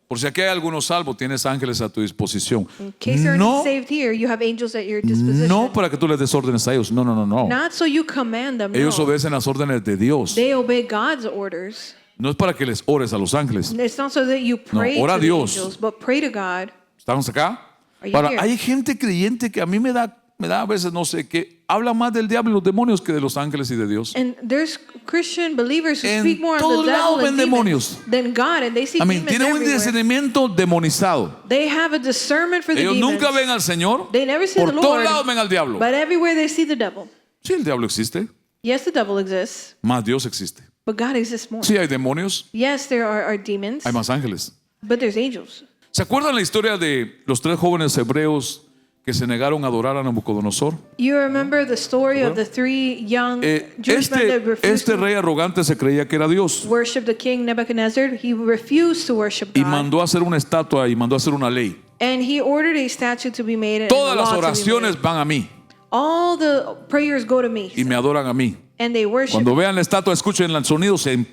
Por si aquí hay algunos salvos, tienes ángeles a tu disposición. In case they're No, saved here, you have angels at your disposition. no para que tú les des órdenes a ellos. No, no, no, no. Not so you command them. Ellos No. obedecen las órdenes de Dios. They obey God's orders. No es para que les ores a los ángeles. It's not so that you pray ora a to the Dios. angels, but pray to God. ¿Estamos acá? Are you Ahora, here? hay gente creyente que a mí me da a veces no sé qué, habla más del diablo y los demonios que de los ángeles y de Dios. And there's Christian believers who En speak more on todos the devil lados ven and demonios. demons than God, and they see Amén. demons Tienen un everywhere. discernimiento demonizado. They have a discernment for the Ellos demons. nunca ven al Señor. They never see Por the todos Lord, lados ven al diablo. but everywhere they see the devil. Sí, el diablo existe, Yes, the devil exists, más Dios existe. but God exists more. Sí, hay demonios, Yes, there are demons, hay más ángeles. but there's angels. ¿Se acuerdan la historia de los 3 jóvenes hebreos que se negaron a adorar a Nabucodonosor? You remember the story of the 3 young Jewish men that refused Este to rey arrogante se creía que era Dios worship the king Nebuchadnezzar. He refused to worship y God. mandó a hacer una estatua y mandó a hacer una ley. And he ordered a statue to be made. And Todas a las law to be oraciones made. van a mí All the prayers go to me. y me adoran a mí. And they worship. Cuando vean la estatua, escuchen el sonido, se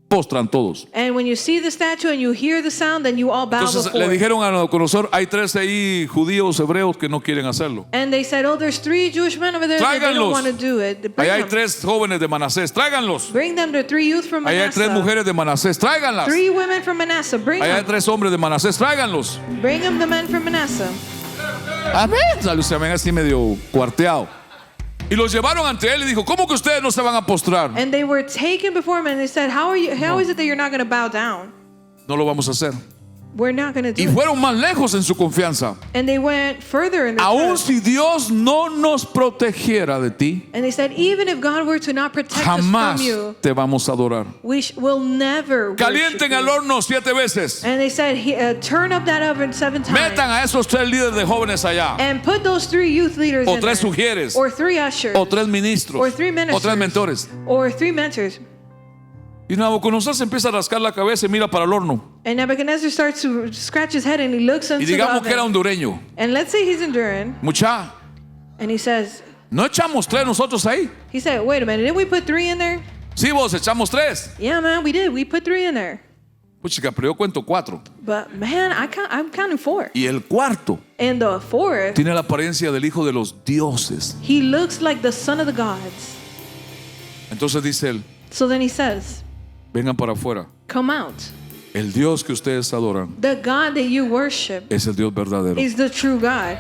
postran todos. And when you see the statue and you hear the sound, then you all bow Entonces before le it. dijeron a Nabucodonosor, hay 3 ahí judíos hebreos que no quieren hacerlo. And they said, oh, there's 3 Jewish men over there that they Tráiganlos. don't want to do it. Bring Ahí hay them. 3 jóvenes de Manasés, tráiganlos. Bring them to 3 youth from Ahí hay 3 Manasseh. mujeres de Manasés, tráiganlas. 3 women from Manasseh. Bring Ahí hay them. 3 hombres de Manasés, tráiganlos. Bring them the men from Manasseh. Amén. Se ven así medio cuarteado. Y los llevaron ante él y dijo, ¿cómo que ustedes no se van a postrar? And they were taken before him and they said, how is it that you're not going to bow down? No lo vamos a hacer. We're not going to do Y it. fueron más lejos en su confianza. And they went further in their Aun trust. si Dios no nos protegiera de ti, And they said, even if God were to not protect us jamás from you, te vamos a adorar. we will never worship Calienten you. el horno 7 veces. And they said, turn up that oven 7 times. Metan a esos 3 líderes de jóvenes allá. And put those 3 youth leaders O in 3 there. sugieres. Or 3 ushers. O 3 ministros. Or 3 ministers. O 3 mentores. Or 3 mentors. Y Nabucodonosor se empieza a rascar la cabeza y mira para el horno. And Nebuchadnezzar starts to scratch his head and he looks Y into the digamos que era oven. hondureño. And let's say he's Honduran. Mucha, And he says, ¿no echamos 3 nosotros ahí? he said, wait a minute, didn't we put 3 in there? Sí, vos echamos 3. Yeah, man, we did. We put 3 in there. Puchica, pero yo cuento 4. But man, I'm counting 4. Y el cuarto And the 4th, tiene la apariencia del hijo de los dioses. he looks like the son of the gods. Entonces dice él, So then he says, vengan para afuera. come out. El Dios que ustedes adoran The God that you worship es el Dios verdadero. is the true God.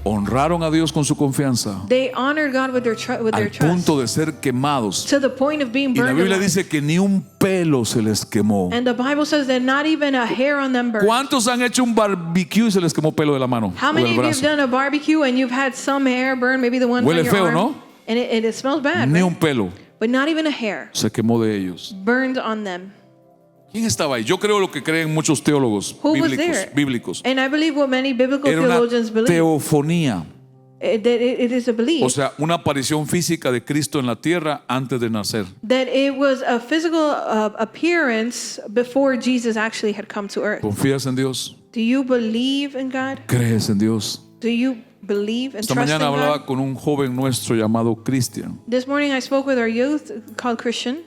Honraron a Dios con su confianza They honored God with their al trust punto de ser quemados. to the point of being Y la burned Biblia alive. dice que ni un pelo se les quemó. And the Bible says that not even a hair on them burned. ¿Cuántos han hecho un barbecue y se les quemó pelo de la mano How o many del of you have brazo? done a barbecue and you've had some hair burn, maybe the one Huele on your feo, arm, ¿no? and it smells bad, Ni right? un pelo But not even a hair se quemó de ellos. burned on them. ¿Quién estaba ahí? Yo creo lo que creen muchos teólogos Who was there? bíblicos. And I believe what many biblical Era una theologians believe, teofonía, that it is a belief, o sea, una aparición física de Cristo en la tierra antes de nacer. that it was a physical appearance before Jesus actually had come to earth. ¿Confías en Dios? Do you believe in God? ¿Crees en Dios? Do you believe and Esta trust in mañana hablaba God? con un joven nuestro llamado Cristian. This morning I spoke with our youth called Christian.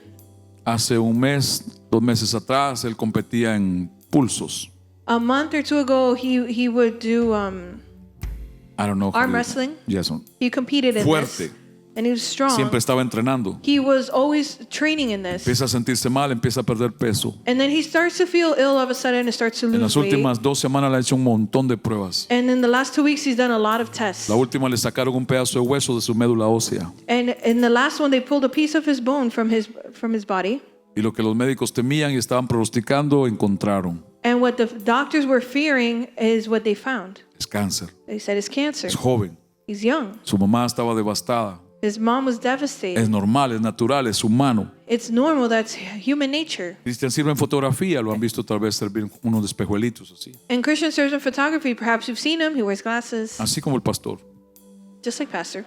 Hace un mes, 2 meses atrás, él competía en pulsos. A month or 2 ago, he would do I don't know. how arm to- wrestling. Yes. He competed in Fuerte. this, and he was strong. Siempre estaba entrenando. He was always training in this, Empieza a sentirse mal, empieza a perder peso. and then he starts to feel ill all of a sudden and starts to En lose las weight. últimas 2 semanas le ha hecho un montón de pruebas. And in the last 2 weeks, he's done a lot of tests. La última le sacaron un pedazo de hueso de su médula ósea. And in the last one, they pulled a piece of his bone from his body. Y lo que los médicos temían y estaban pronosticando, encontraron. And what the doctors were fearing is what they found. Es cáncer. They said it's cancer. Es joven. He's young. Su mamá estaba devastada. His mom was Es devastated. normal, es natural, es humano. It's normal. That's human nature. Cristian sirve en fotografía, lo han visto tal vez servir unos espejuelitos así. And Christian serves in photography. Perhaps you've seen him. He wears glasses, Así como el pastor. just like Pastor.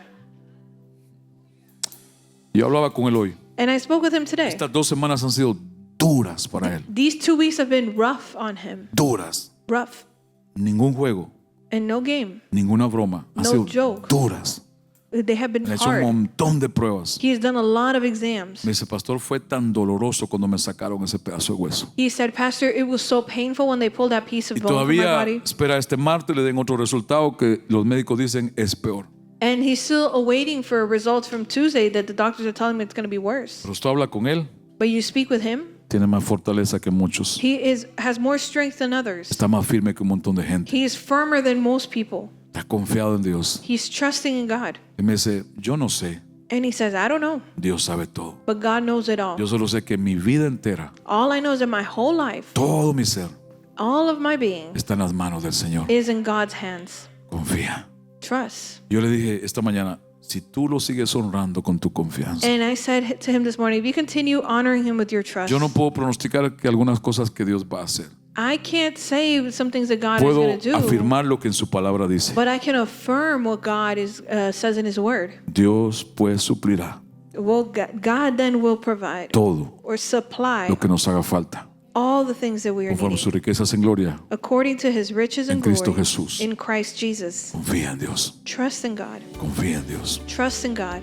Yo hablaba con él hoy. And I spoke with him today. Estas 2 semanas han sido duras para él. These 2 weeks have been rough on him. Duras. Rough. Ningún juego, And no game. ninguna broma. Han No sido joke. duras. They have been Le he hecho un hard. montón de pruebas. He has done a lot of exams. Me dice, pastor, fue tan doloroso cuando me sacaron ese pedazo de hueso. He said, Pastor, it was so painful when they pulled that piece of Y bone from my todavía body. espera este martes le den otro resultado que los médicos dicen es peor. And he's still awaiting for results from Tuesday that the doctors are telling him it's going to be worse. Pero usted habla con él, But you speak with him, tiene más fortaleza que muchos. has more strength than others. Está más firme que un montón de gente. He is firmer than most people. Está confiado en Dios. He's trusting in God. Y me dice, yo no sé, And he says, I don't know, Dios sabe todo. but God knows it all. Yo solo sé que mi vida entera, All I know is that my whole life, todo mi ser, all of my being, está en las manos del Señor. is in God's hands. Confía. Trust. Yo le dije esta mañana, si tú lo sigues honrando con tu confianza, And I said to him this morning, if you continue honoring him with your trust, yo no puedo pronosticar que algunas cosas que Dios va a hacer. I can't say some things that God is Puedo going to do, afirmar lo que en su palabra dice. but I can affirm what God says in his word. Dios pues suplirá Well, God then will provide todo or supply lo que nos haga falta, all the things that we are conforme a needing sus riquezas en gloria. according to his riches En and Cristo glory Jesús. in Christ Jesus. Confía en Dios. Trust in God. Confía en Dios. Trust in God.